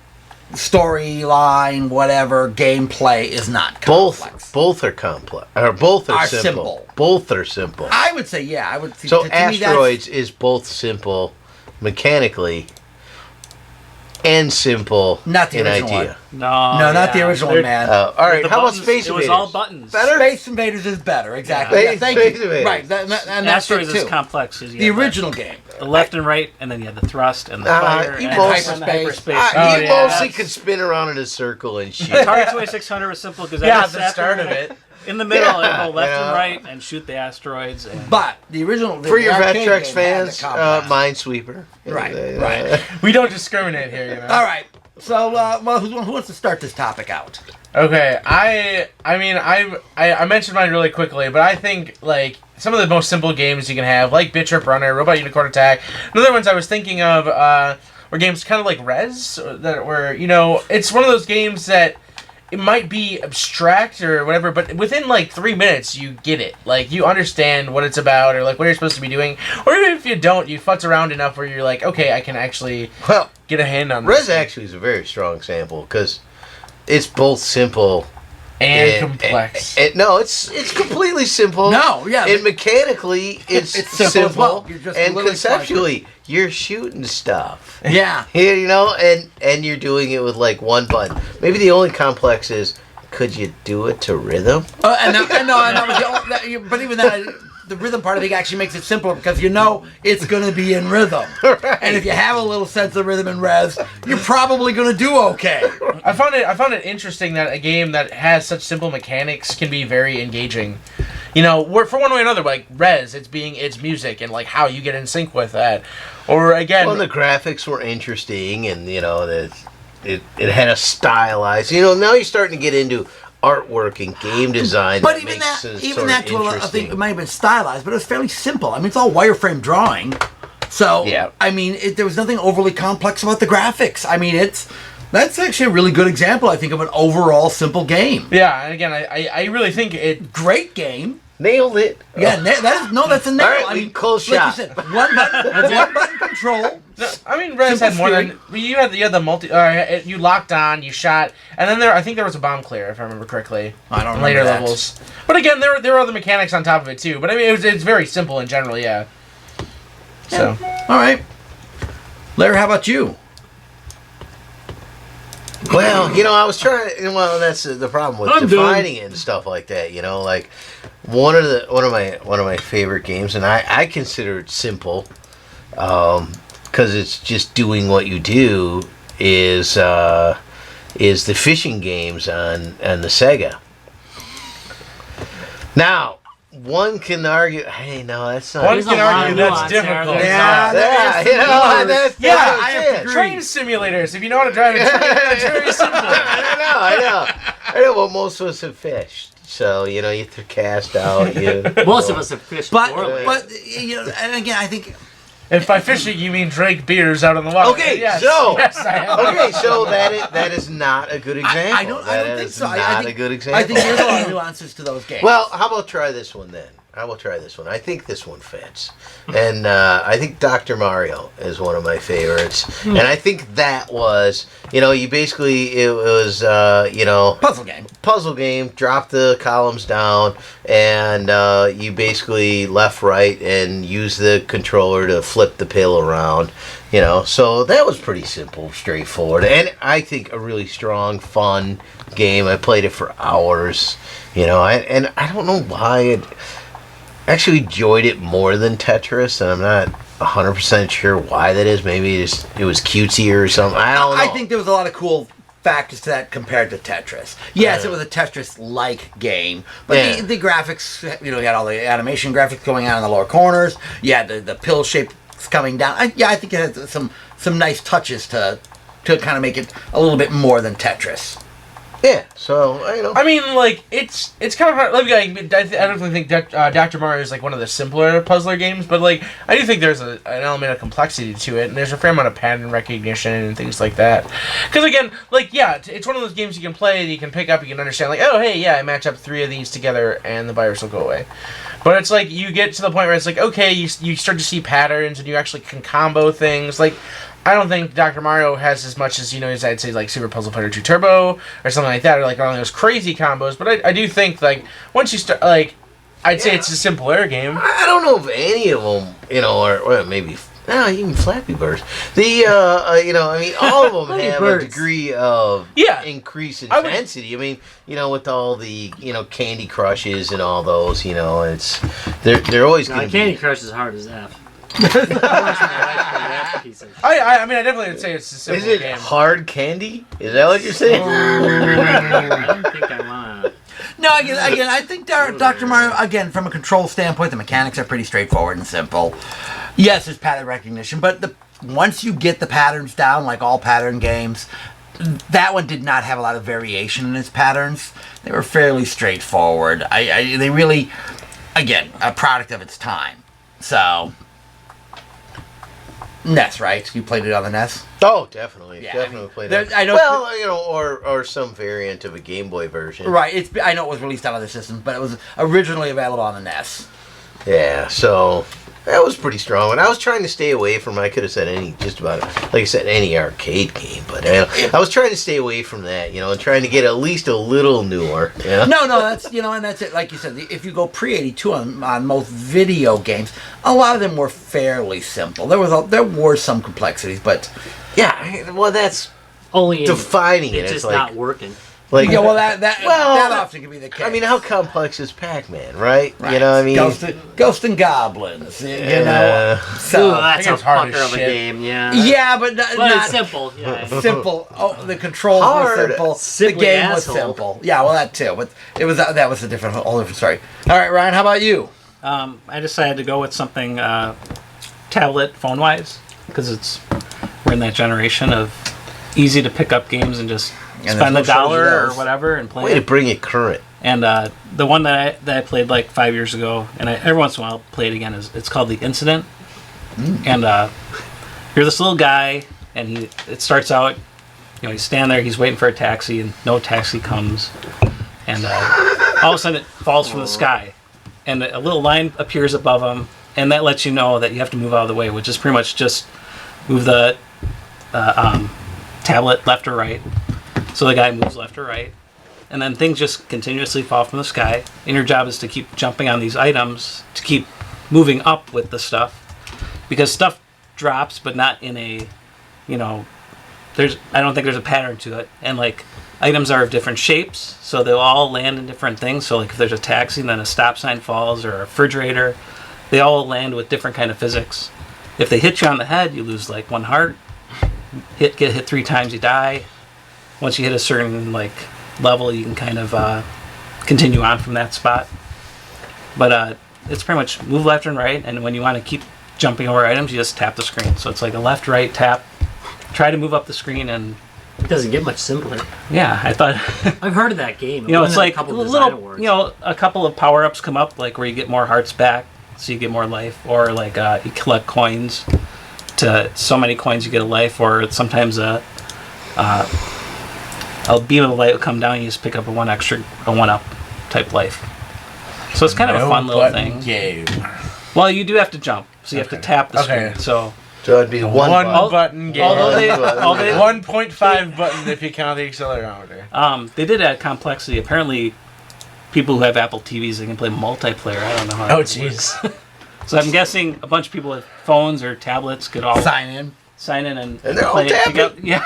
Speaker 1: storyline, whatever gameplay is not complex.
Speaker 3: Both are complex, or both are,
Speaker 1: Are
Speaker 3: simple.
Speaker 1: simple.
Speaker 3: Both are simple.
Speaker 1: I would say, yeah, I would.
Speaker 3: So
Speaker 1: to me, that's-
Speaker 3: Asteroids is both simple mechanically and simple
Speaker 1: Not the
Speaker 3: in
Speaker 1: original
Speaker 3: idea.
Speaker 1: one.
Speaker 2: No,
Speaker 1: not the original one, man.
Speaker 3: All right,
Speaker 4: The
Speaker 3: how about
Speaker 4: buttons,
Speaker 3: Space
Speaker 4: It
Speaker 3: Invaders?
Speaker 4: was all buttons.
Speaker 3: Better?
Speaker 1: Space Invaders is better, exactly.
Speaker 3: Space-
Speaker 1: Yeah, thank
Speaker 3: Space
Speaker 1: you.
Speaker 3: Invaders.
Speaker 1: Right, and that's
Speaker 4: Asteroids
Speaker 1: it
Speaker 4: is
Speaker 1: too.
Speaker 4: complex. 'Cause you
Speaker 1: The
Speaker 4: have
Speaker 1: original game.
Speaker 4: the left and right, and then you have the thrust and the fire
Speaker 3: you
Speaker 4: and
Speaker 3: mostly-
Speaker 4: hyperspace.
Speaker 5: Oh,
Speaker 3: you
Speaker 5: yeah,
Speaker 3: mostly
Speaker 5: that's-
Speaker 3: could spin around in a circle and shoot.
Speaker 4: Target 2600 was simple because
Speaker 5: Yeah, at the start of it.
Speaker 4: In the middle,
Speaker 3: Yeah,
Speaker 4: and go left
Speaker 3: yeah.
Speaker 4: and right and shoot the asteroids. And
Speaker 1: But the original.
Speaker 3: For your
Speaker 1: arcade
Speaker 3: Vectrex
Speaker 1: game had
Speaker 3: fans,
Speaker 1: the complex.
Speaker 3: Minesweeper.
Speaker 1: Right.
Speaker 5: We don't discriminate here, you know.
Speaker 1: All right. So, well, who wants to start this topic out?
Speaker 5: Okay, I mentioned mine really quickly, but I think like some of the most simple games you can have, like Bit Trip Runner, Robot Unicorn Attack. Another ones I was thinking of were games kind of like Rez, that were it's one of those games that it might be abstract or whatever, but within like 3 minutes you get it. Like you understand what it's about or like what you're supposed to be doing. Or even if you don't, you futz around enough where you're like, okay, I can actually
Speaker 3: Well,
Speaker 5: get a hand on
Speaker 3: Rez
Speaker 5: this.
Speaker 3: actually is a very strong sample because it's both simple
Speaker 5: and complex.
Speaker 3: No, it's completely simple.
Speaker 1: No, yeah.
Speaker 3: And mechanically, it's
Speaker 1: simple
Speaker 3: simple.
Speaker 1: as well. You're just
Speaker 3: And
Speaker 1: literally
Speaker 3: conceptually, you're shooting stuff.
Speaker 1: Yeah.
Speaker 3: You know, and you're doing it with like one button. Maybe the only complex is, could you do it to rhythm?
Speaker 1: And that was but even that, the rhythm part, I think, actually makes it simpler because you know it's going to be in rhythm.
Speaker 3: Right.
Speaker 1: And if you have a little sense of rhythm and res, you're probably going to do okay.
Speaker 5: I found it interesting that a game that has such simple mechanics can be very engaging. You know, for one way or another, like Res, it's music and like how you get in sync with that. Or again,
Speaker 3: Well, the graphics were interesting, and you know it had a stylized. You know, now you're starting to get into artwork and game design.
Speaker 1: But even that, I think it might have been stylized, but it was fairly simple. I mean, it's all wireframe drawing. So,
Speaker 3: Yeah.
Speaker 1: I mean, there was nothing overly complex about the graphics. I mean, that's actually a really good example, I think, of an overall simple game.
Speaker 5: yeah, and again, I really think it.
Speaker 1: Great game.
Speaker 3: nailed it.
Speaker 1: Yeah, that's a nail.
Speaker 3: All right,
Speaker 1: I
Speaker 3: we
Speaker 1: mean,
Speaker 3: close
Speaker 1: like
Speaker 3: shop.
Speaker 1: you said, one button control.
Speaker 5: No, I mean, Res
Speaker 1: Simple
Speaker 5: had more
Speaker 1: steering.
Speaker 5: than you had the multi. You locked on, you shot, and then I think there was a bomb clear, if I remember correctly.
Speaker 1: I don't
Speaker 5: in
Speaker 1: remember
Speaker 5: later
Speaker 1: that.
Speaker 5: levels. But again, there were other mechanics on top of it too. But I mean, it's very simple in general, yeah. So
Speaker 1: All right. Larry, how about you?
Speaker 3: Well, you know, I was trying. Well, that's the problem with
Speaker 2: I'm
Speaker 3: defining it and stuff like that. You know, like one of my favorite games, and I consider it simple, because it's just doing what you do. Is the fishing games on the Sega. Now, one can argue, hey, no, that's not.
Speaker 5: one
Speaker 2: There's
Speaker 5: can
Speaker 2: a lot
Speaker 5: argue
Speaker 2: of
Speaker 5: that's
Speaker 2: nuance there.
Speaker 5: difficult.
Speaker 1: Yeah,
Speaker 3: Yeah, you know, that's
Speaker 5: Yeah,
Speaker 3: that's
Speaker 1: I have
Speaker 3: it.
Speaker 1: to agree.
Speaker 5: Train simulators. If you know how to drive a train, it's very simple.
Speaker 3: I know. Well, most of us have fished, so you know you have to cast out.
Speaker 2: Most of us have fished poorly.
Speaker 1: But you know, and again, I think
Speaker 5: If by fishing you mean drink beers out on the water.
Speaker 3: Okay,
Speaker 5: yes,
Speaker 3: so-
Speaker 5: yes, I have.
Speaker 3: Okay, so that is not a good example.
Speaker 1: I don't
Speaker 3: That
Speaker 1: think
Speaker 3: is
Speaker 1: so.
Speaker 3: Not
Speaker 1: I think,
Speaker 3: a good example.
Speaker 1: I think there's a lot of nuances to those games.
Speaker 3: Well, how about try this one then? I think this one fits. And I think Dr. Mario is one of my favorites. And I think that was, you know, it was, you know,
Speaker 1: puzzle game.
Speaker 3: drop the columns down, and you basically left, right, and use the controller to flip the pill around. You know, so that was pretty simple, straightforward. And I think a really strong, fun game. I played it for hours. You know, and I don't know why I actually enjoyed it more than Tetris, and I'm not 100% sure why that is. Maybe it was cutesier or something. I don't know.
Speaker 1: I think there was a lot of cool factors to that compared to Tetris. Yes, it was a Tetris-like game, but
Speaker 3: Yeah.
Speaker 1: the graphics, you know, you had all the animation graphics going on in the lower corners. You had the pill shapes coming down. I think it had some nice touches to kind of make it a little bit more than Tetris.
Speaker 3: Yeah, so, you know.
Speaker 5: I mean, like, it's kind of hard. Like, I definitely think Dr. Mario is, like, one of the simpler puzzler games, but, like, I do think there's an element of complexity to it, and there's a fair amount of pattern recognition and things like that. Because, again, like, yeah, it's one of those games you can play, you can pick up, you can understand, like, oh, hey, yeah, I match up 3 of these together, and the virus will go away. But it's like, you get to the point where it's like, okay, you start to see patterns, and you actually can combo things, like, I don't think Dr. Mario has as much as, you know, as I'd say, like, Super Puzzle Fighter 2 Turbo or something like that, or, like, all those crazy combos. But I do think, like, once you start, like, I'd say it's a simpler game.
Speaker 3: I don't know if any of them, you know, or maybe, even Flappy Birds. You know, I mean, all of them have
Speaker 2: Birds.
Speaker 3: a degree of
Speaker 5: Yeah.
Speaker 3: increased
Speaker 5: I would-
Speaker 3: intensity. I mean, you know, with all the, you know, Candy Crushes and all those, you know, they're always going to
Speaker 2: Candy
Speaker 3: be.
Speaker 2: Crush is hard as F.
Speaker 5: I mean, I definitely would say it's a
Speaker 3: Is
Speaker 5: simple
Speaker 3: it
Speaker 5: game.
Speaker 3: hard candy? Is that what you're saying?
Speaker 2: I don't think I wanna.
Speaker 1: No, again, I think Dr. Mario, again, from a control standpoint, the mechanics are pretty straightforward and simple. Yes, there's pattern recognition, but once you get the patterns down, like all pattern games, that one did not have a lot of variation in its patterns. They were fairly straightforward. They really, again, a product of its time. So, NES, right? You played it on the NES?
Speaker 3: Oh, definitely.
Speaker 1: Yeah,
Speaker 3: Definitely
Speaker 1: I mean,
Speaker 3: played
Speaker 1: there-
Speaker 3: that.
Speaker 1: I know-
Speaker 3: Well, you know, or some variant of a Game Boy version.
Speaker 1: Right. I know it was released on other systems, but it was originally available on the NES.
Speaker 3: Yeah, so That was pretty strong. And I was trying to stay away from. I could have said just about, like I said, any arcade game, but I was trying to stay away from that, and trying to get at least a little newer. Yeah.
Speaker 1: No, that's and that's it. Like you said, if you go pre-82 on most video games, a lot of them were fairly simple. There were some complexities, but
Speaker 3: Yeah. Well, that's
Speaker 2: Only
Speaker 3: defining it.
Speaker 2: it's
Speaker 3: It's
Speaker 2: just
Speaker 3: like,
Speaker 2: not working.
Speaker 3: like
Speaker 1: yeah, well that
Speaker 3: Well,
Speaker 1: often can be the case.
Speaker 3: I mean, how complex is Pac-Man, right?
Speaker 1: Right.
Speaker 3: You know what I mean?
Speaker 1: Ghost and Goblins, you know.
Speaker 2: Ooh,
Speaker 1: So
Speaker 2: that's a
Speaker 5: it's hard
Speaker 2: fucker
Speaker 5: as
Speaker 2: of a
Speaker 5: shit.
Speaker 2: game, yeah.
Speaker 1: yeah, but
Speaker 2: But
Speaker 1: not
Speaker 2: it's simple. Yeah.
Speaker 1: simple. Oh, the controls
Speaker 3: Hard.
Speaker 1: were simple.
Speaker 2: Simply
Speaker 1: the game was
Speaker 2: asshole.
Speaker 1: simple. Yeah, well that too. But it was that was a whole different story. All right, Ryan, how about you?
Speaker 4: I decided to go with something tablet phone-wise because we're in that generation of easy to pick up games and just
Speaker 1: And
Speaker 4: spend
Speaker 1: there's
Speaker 4: a
Speaker 1: no shortage of
Speaker 4: dollar or
Speaker 1: those.
Speaker 4: whatever and play
Speaker 3: Way to
Speaker 4: it.
Speaker 3: bring it current.
Speaker 4: And the one that I played like 5 years ago, and every once in a while I'll play it again, it's called The Incident. And you're this little guy, and it starts out, he's standing there, he's waiting for a taxi, and no taxi comes. And all of a sudden it falls from the sky, and a little line appears above him, and that lets you know that you have to move out of the way, which is pretty much just move the tablet left or right. So the guy moves left or right, and then things just continuously fall from the sky, and your job is to keep jumping on these items to keep moving up with the stuff, because stuff drops, but not in a, I don't think there's a pattern to it, and like items are of different shapes, so they'll all land in different things. So like if there's a taxi and then a stop sign falls, or a refrigerator, they all land with different kind of physics. If they hit you on the head, you lose like 1 heart. Get hit 3 times, you die. Once you hit a certain like level, you can kind of continue on from that spot. But it's pretty much move left and right, and when you want to keep jumping over items, you just tap the screen. So it's like a left, right, tap. Try to move up the screen, and
Speaker 2: It doesn't get much simpler.
Speaker 4: yeah, I thought
Speaker 2: I've heard of that game.
Speaker 4: it's like a
Speaker 2: couple of design
Speaker 4: little,
Speaker 2: awards.
Speaker 4: a couple of power ups come up, like where you get more hearts back, so you get more life, or like you collect coins. To so many coins you get a life, or sometimes a beam of light will come down and you just pick up a 1 up type life. So it's kind of a fun little thing.
Speaker 5: Game.
Speaker 4: Well, you do have to jump, so you have to tap the screen.
Speaker 5: Okay.
Speaker 4: So
Speaker 3: So it'd be one
Speaker 5: One
Speaker 3: button.
Speaker 5: button game.
Speaker 4: although they
Speaker 5: 1.5 button if you count the accelerometer.
Speaker 4: they did add complexity. Apparently, people who have Apple TVs, they can play multiplayer. I don't know how.
Speaker 5: Oh,
Speaker 4: that works.
Speaker 5: jeez.
Speaker 4: So I'm guessing a bunch of people with phones or tablets could all
Speaker 1: Sign in.
Speaker 4: sign in and
Speaker 3: And they're all
Speaker 4: play it
Speaker 3: tapping.
Speaker 4: together. Yeah.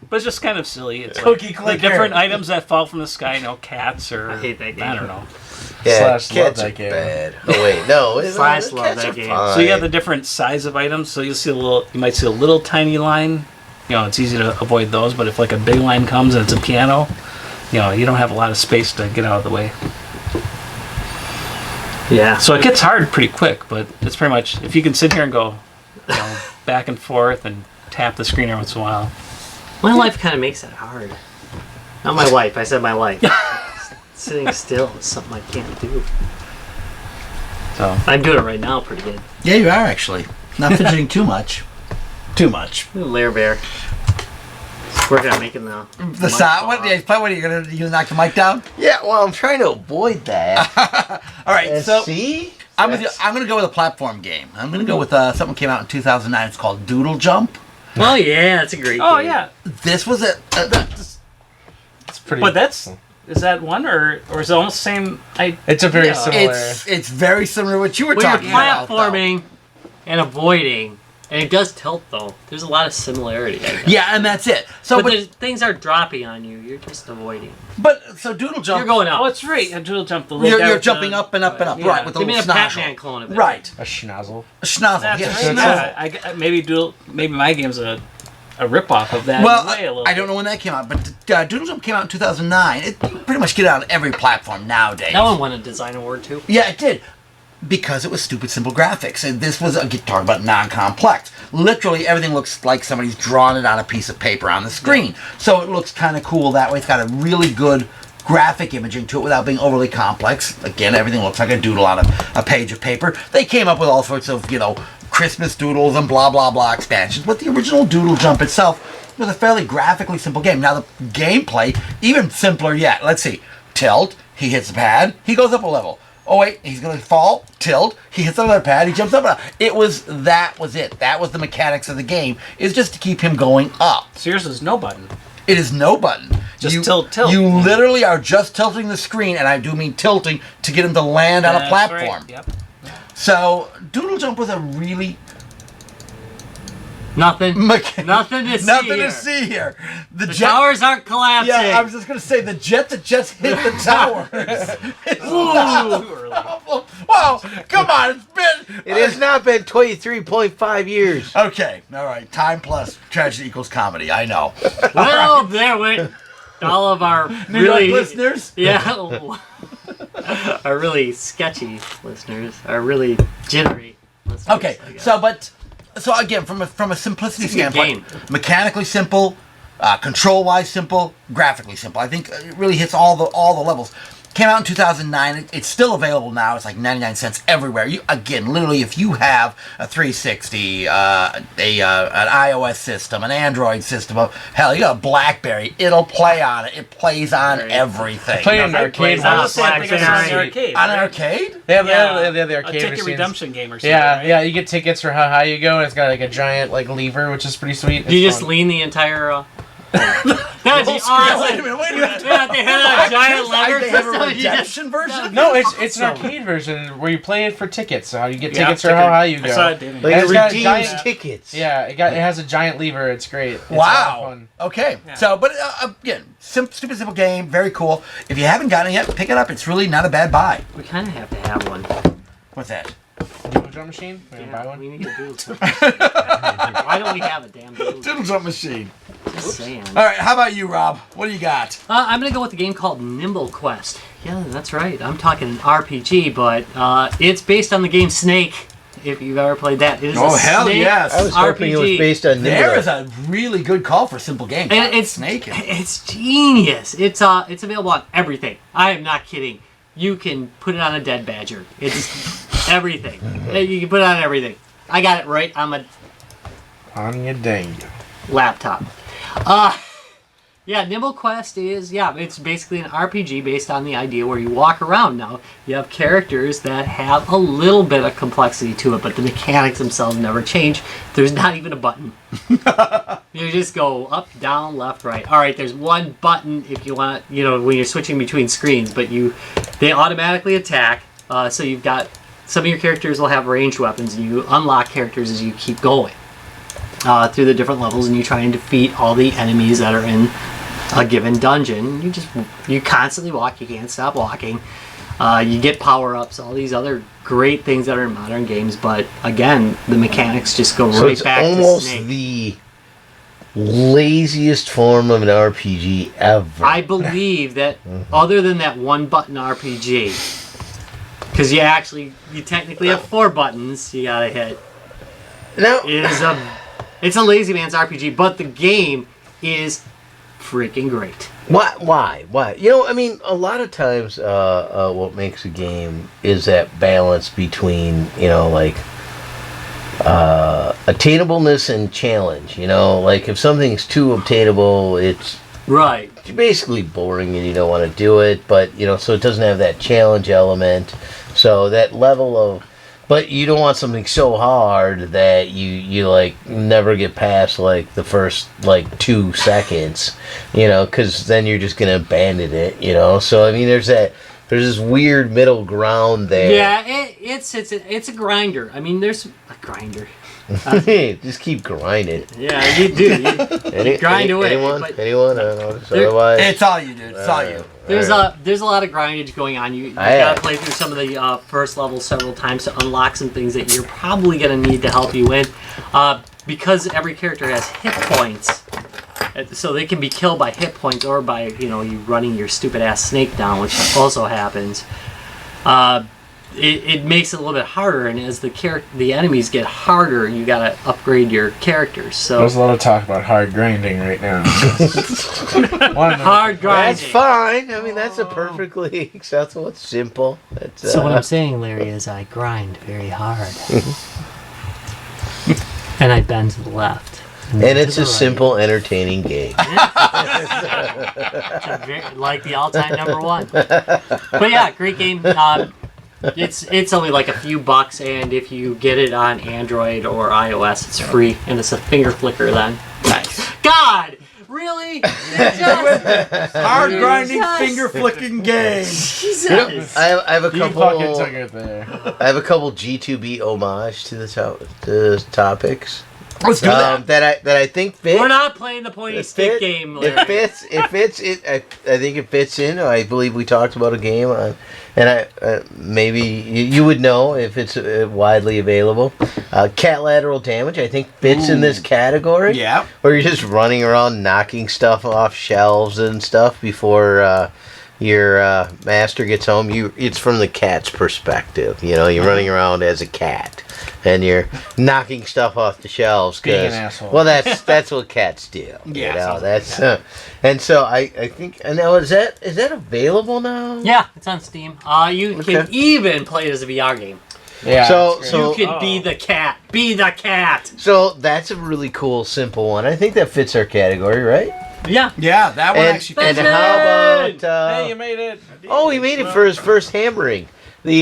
Speaker 4: But it's just kind of silly. It's
Speaker 5: Cookie
Speaker 4: like
Speaker 5: clicker.
Speaker 4: the different items that fall from the sky, cats or
Speaker 2: I hate that game.
Speaker 4: I don't know.
Speaker 3: Yeah,
Speaker 5: Slash love
Speaker 3: cats
Speaker 5: that
Speaker 3: are
Speaker 5: game.
Speaker 3: bad. Oh wait, no.
Speaker 2: Slash love
Speaker 3: cats
Speaker 2: that
Speaker 3: are
Speaker 2: game.
Speaker 3: fine.
Speaker 4: So you have the different size of items. So you'll see you might see a little tiny line. It's easy to avoid those. But if like a big line comes and it's a piano, you don't have a lot of space to get out of the way.
Speaker 2: Yeah.
Speaker 4: So it gets hard pretty quick. But it's pretty much if you can sit here and go, back and forth and tap the screen every once in a while.
Speaker 2: My life kind of makes it hard. Not my wife. I said my life. Sitting still is something I can't do.
Speaker 4: So
Speaker 2: I'm doing it right now pretty good.
Speaker 1: Yeah, you are actually not fidgeting too much. Too much.
Speaker 2: Lair Bear. Working on making the
Speaker 1: The sound. What are you gonna knock the mic down?
Speaker 3: Yeah, well, I'm trying to avoid that.
Speaker 1: All right, so
Speaker 3: See?
Speaker 1: I'm with you. I'm gonna go with a platform game. I'm gonna go with something that came out in 2009. It's called Doodle Jump.
Speaker 2: Oh yeah, that's a great game.
Speaker 4: yeah.
Speaker 1: This was
Speaker 5: It's pretty.
Speaker 4: But is that one or is it almost the same?
Speaker 5: It's a very
Speaker 2: Yeah.
Speaker 5: similar.
Speaker 1: it's very similar to what you were
Speaker 2: When you're
Speaker 1: talking about. though.
Speaker 2: platforming and avoiding, and it does tilt though. There's a lot of similarity. I guess.
Speaker 1: Yeah, and that's it. So,
Speaker 2: but things are dropping on you. You're just avoiding.
Speaker 1: so Doodle Jump.
Speaker 2: You're going up.
Speaker 4: Oh, it's right. A drill jump. The little
Speaker 1: You're,
Speaker 4: guy
Speaker 1: you're
Speaker 4: with
Speaker 1: jumping
Speaker 4: the-
Speaker 1: up and up and up,
Speaker 2: Yeah.
Speaker 1: right? With a
Speaker 2: Give me
Speaker 1: little
Speaker 2: a
Speaker 1: schnozzle.
Speaker 2: Pac-Man clone of it.
Speaker 1: Right,
Speaker 5: a schnozzle.
Speaker 1: a schnozzle.
Speaker 4: That's
Speaker 1: Yeah,
Speaker 4: right.
Speaker 1: schnozzle.
Speaker 4: Yeah, maybe my game's a rip-off of that.
Speaker 1: Well,
Speaker 4: way a little
Speaker 1: I don't know when that came out, but Doodle Jump came out in 2009. It you pretty much get it on every platform nowadays.
Speaker 2: That one won a design award too.
Speaker 1: Yeah, it did. Because it was stupid simple graphics. And this was, talking about non-complex. Literally everything looks like somebody's drawn it on a piece of paper on the screen. So it looks kind of cool that way. It's got a really good graphic imaging to it without being overly complex. Again, everything looks like a doodle on a page of paper. They came up with all sorts of, Christmas doodles and blah, blah, blah expansions. But the original Doodle Jump itself was a fairly graphically simple game. Now, the gameplay, even simpler yet. Let's see. Tilt, he hits the pad, he goes up a level. Oh wait, he's gonna fall, tilt. He hits another pad. He jumps up. That was it. That was the mechanics of the game. Is just to keep him going up.
Speaker 4: So yours is no button.
Speaker 1: It is no button.
Speaker 4: Just tilt.
Speaker 1: You literally are just tilting the screen, and I do mean tilting to get him to land on a
Speaker 4: That's
Speaker 1: platform.
Speaker 4: right. Yep.
Speaker 1: So Doodle Jump was a really
Speaker 2: Nothing. Nothing to see
Speaker 1: nothing
Speaker 2: here.
Speaker 1: to see here.
Speaker 2: The towers aren't collapsing.
Speaker 1: Yeah, I was just gonna say the jet that just hit the towers.
Speaker 4: Too early.
Speaker 1: Wow, come on, it's been.
Speaker 3: It has not been 23.5 years.
Speaker 1: Okay, all right. Time plus tragedy equals comedy. I know.
Speaker 2: Well, there went all of our
Speaker 1: New York
Speaker 2: really
Speaker 1: listeners.
Speaker 2: Yeah. Our really sketchy listeners, our really jittery listeners.
Speaker 1: Okay,
Speaker 2: I guess.
Speaker 1: so again, from a simplicity
Speaker 2: It's a good
Speaker 1: standpoint, mechanically simple, control-wise simple, graphically simple. I think it really hits all the levels. Came out in 2009. It's still available now. It's like 99 cents everywhere. Literally, if you have a 360, an iOS system, an Android system, hell, you got a BlackBerry, it'll play on it. It plays on everything.
Speaker 5: Play in an arcade.
Speaker 2: plays on
Speaker 5: once.
Speaker 2: a
Speaker 4: I think I saw it in the arcade.
Speaker 1: On an
Speaker 4: right?
Speaker 1: arcade?
Speaker 5: They have
Speaker 4: Yeah.
Speaker 5: the
Speaker 4: A
Speaker 5: arcade
Speaker 4: ticket
Speaker 5: machines.
Speaker 4: redemption game or something.
Speaker 5: Yeah,
Speaker 4: right?
Speaker 5: yeah, you get tickets for how high you go, and it's got like a giant like lever, which is pretty sweet.
Speaker 2: Do you
Speaker 5: It's
Speaker 2: just
Speaker 5: fun.
Speaker 2: lean the entire? That'd be
Speaker 1: Wait a
Speaker 2: awesome.
Speaker 1: minute, wait a minute.
Speaker 2: Yeah, they had a giant lever
Speaker 1: They have a
Speaker 2: system. You just-
Speaker 1: redemption version?
Speaker 5: No, it's an
Speaker 2: Awesome.
Speaker 5: arcade version where you play it for tickets. So you get
Speaker 4: Yeah,
Speaker 5: tickets for how high you
Speaker 4: I saw it,
Speaker 5: go.
Speaker 4: David.
Speaker 3: Like
Speaker 5: And
Speaker 3: it
Speaker 5: it's got a
Speaker 3: redeems
Speaker 5: giant-
Speaker 3: tickets.
Speaker 5: Yeah, it has a giant lever. It's great. It's a lot of
Speaker 1: Wow.
Speaker 5: fun.
Speaker 1: Okay.
Speaker 4: Yeah.
Speaker 1: So, but again, stupid simple game, very cool. If you haven't gotten it yet, pick it up. It's really not a bad buy.
Speaker 2: We kind of have to have one.
Speaker 1: What's that?
Speaker 5: Doodle drum machine? We're gonna buy
Speaker 2: Yeah,
Speaker 5: one.
Speaker 2: we need a doodle jump. Why don't we have a damn doodle jump?
Speaker 1: Doodle Jump Machine.
Speaker 2: Just saying.
Speaker 1: All right. How about you, Rob? What do you got?
Speaker 2: I'm gonna go with a game called Nimble Quest. Yeah, that's right. I'm talking an RPG, but it's based on the game Snake. If you've ever played that, it is
Speaker 1: Oh,
Speaker 2: a
Speaker 1: hell
Speaker 2: Snake
Speaker 1: yes.
Speaker 3: I was hoping it was
Speaker 2: RPG.
Speaker 3: based on
Speaker 1: There
Speaker 3: Nimble.
Speaker 1: is a really good call for a simple game.
Speaker 2: And it's
Speaker 1: Snake.
Speaker 2: It's genius. It's available on everything. I am not kidding. You can put it on a dead badger. It's everything. You can put it on everything. I got it right on my
Speaker 5: On your dang.
Speaker 2: laptop. Yeah, Nimble Quest is, it's basically an RPG based on the idea where you walk around. Now, you have characters that have a little bit of complexity to it, but the mechanics themselves never change. There's not even a button. You just go up, down, left, right. All right, there's one button if you want, when you're switching between screens, but they automatically attack. So you've got, some of your characters will have ranged weapons, and you unlock characters as you keep going through the different levels, and you try and defeat all the enemies that are in a given dungeon. You constantly walk. You can't stop walking. You get power-ups, all these other great things that are in modern games, but again, the mechanics just go
Speaker 3: So
Speaker 2: right
Speaker 3: it's
Speaker 2: back to
Speaker 3: almost
Speaker 2: Snake.
Speaker 3: the laziest form of an RPG ever.
Speaker 2: I believe that other than that one button RPG, because you technically have 4 buttons you gotta hit.
Speaker 3: Now,
Speaker 2: It's a lazy man's RPG, but the game is freaking great.
Speaker 3: why? I mean, a lot of times, what makes a game is that balance between, attainableness and challenge. Like if something's too obtainable, it's
Speaker 2: Right.
Speaker 3: basically boring and you don't want to do it. But so it doesn't have that challenge element. So that level of, but you don't want something so hard that you like never get past like the first like 2 seconds, because then you're just gonna abandon it, So I mean, there's this weird middle ground there.
Speaker 2: Yeah, it's a grinder. I mean, there's a grinder.
Speaker 3: Just keep grinding.
Speaker 2: Yeah, you do. You grind away.
Speaker 3: Anyone?
Speaker 2: but
Speaker 3: Anyone? I don't know.
Speaker 2: There-
Speaker 3: Otherwise,
Speaker 1: It's all you, dude. It's all you.
Speaker 2: There's a lot of grindage going on. You gotta play through some of the first levels several times to unlock some things that you're probably gonna need to help you win. Because every character has hit points, so they can be killed by hit points or by you running your stupid ass snake down, which also happens. It makes it a little bit harder, and as the enemies get harder, you gotta upgrade your characters. So
Speaker 5: There's a lot of talk about hard grinding right now.
Speaker 2: hard grinding.
Speaker 3: that's fine. I mean, that's a perfectly acceptable. It's simple. It's,
Speaker 2: So what I'm saying, Larry, is I grind very hard, and I bend to the left.
Speaker 3: and
Speaker 2: then
Speaker 3: it's
Speaker 2: to
Speaker 3: a
Speaker 2: the right.
Speaker 3: simple, entertaining game.
Speaker 2: Like the all-time #1. But yeah, great game. It's only like a few bucks, and if you get it on Android or iOS, it's free, and it's a finger flicker then.
Speaker 1: Nice.
Speaker 2: God, really?
Speaker 1: Hard grinding,
Speaker 2: Jesus.
Speaker 1: finger flicking game.
Speaker 2: Jesus.
Speaker 3: I have a
Speaker 5: You
Speaker 3: couple.
Speaker 5: fucking took it there.
Speaker 3: I have a couple G2B homage to the topics.
Speaker 1: Let's do that.
Speaker 3: that I think fit.
Speaker 2: We're not playing the pointy stick game, Larry.
Speaker 3: It fits. It fits. I think it fits in. I believe we talked about a game on, and maybe you would know if it's widely available. Cat lateral damage. I think fits in this category.
Speaker 1: Yeah.
Speaker 3: Where you're just running around knocking stuff off shelves and stuff before your master gets home. It's from the cat's perspective. You know, you're running around as a cat. And you're knocking stuff off the shelves.
Speaker 5: Being an asshole.
Speaker 3: Well, that's what cats do.
Speaker 1: Yeah,
Speaker 3: you know,
Speaker 1: something
Speaker 3: that's
Speaker 1: like
Speaker 3: and so I think. And now is that available now?
Speaker 2: Yeah, it's on Steam. You can even play it as a VR game.
Speaker 5: Yeah.
Speaker 3: So
Speaker 2: You could be the cat. Be the cat.
Speaker 3: so that's a really cool, simple one. I think that fits our category, right?
Speaker 2: Yeah.
Speaker 1: Yeah, that one
Speaker 3: And,
Speaker 1: actually.
Speaker 3: and
Speaker 2: Batman!
Speaker 3: how about?
Speaker 5: Hey, you made it.
Speaker 3: Oh, he made it for his first hammering. The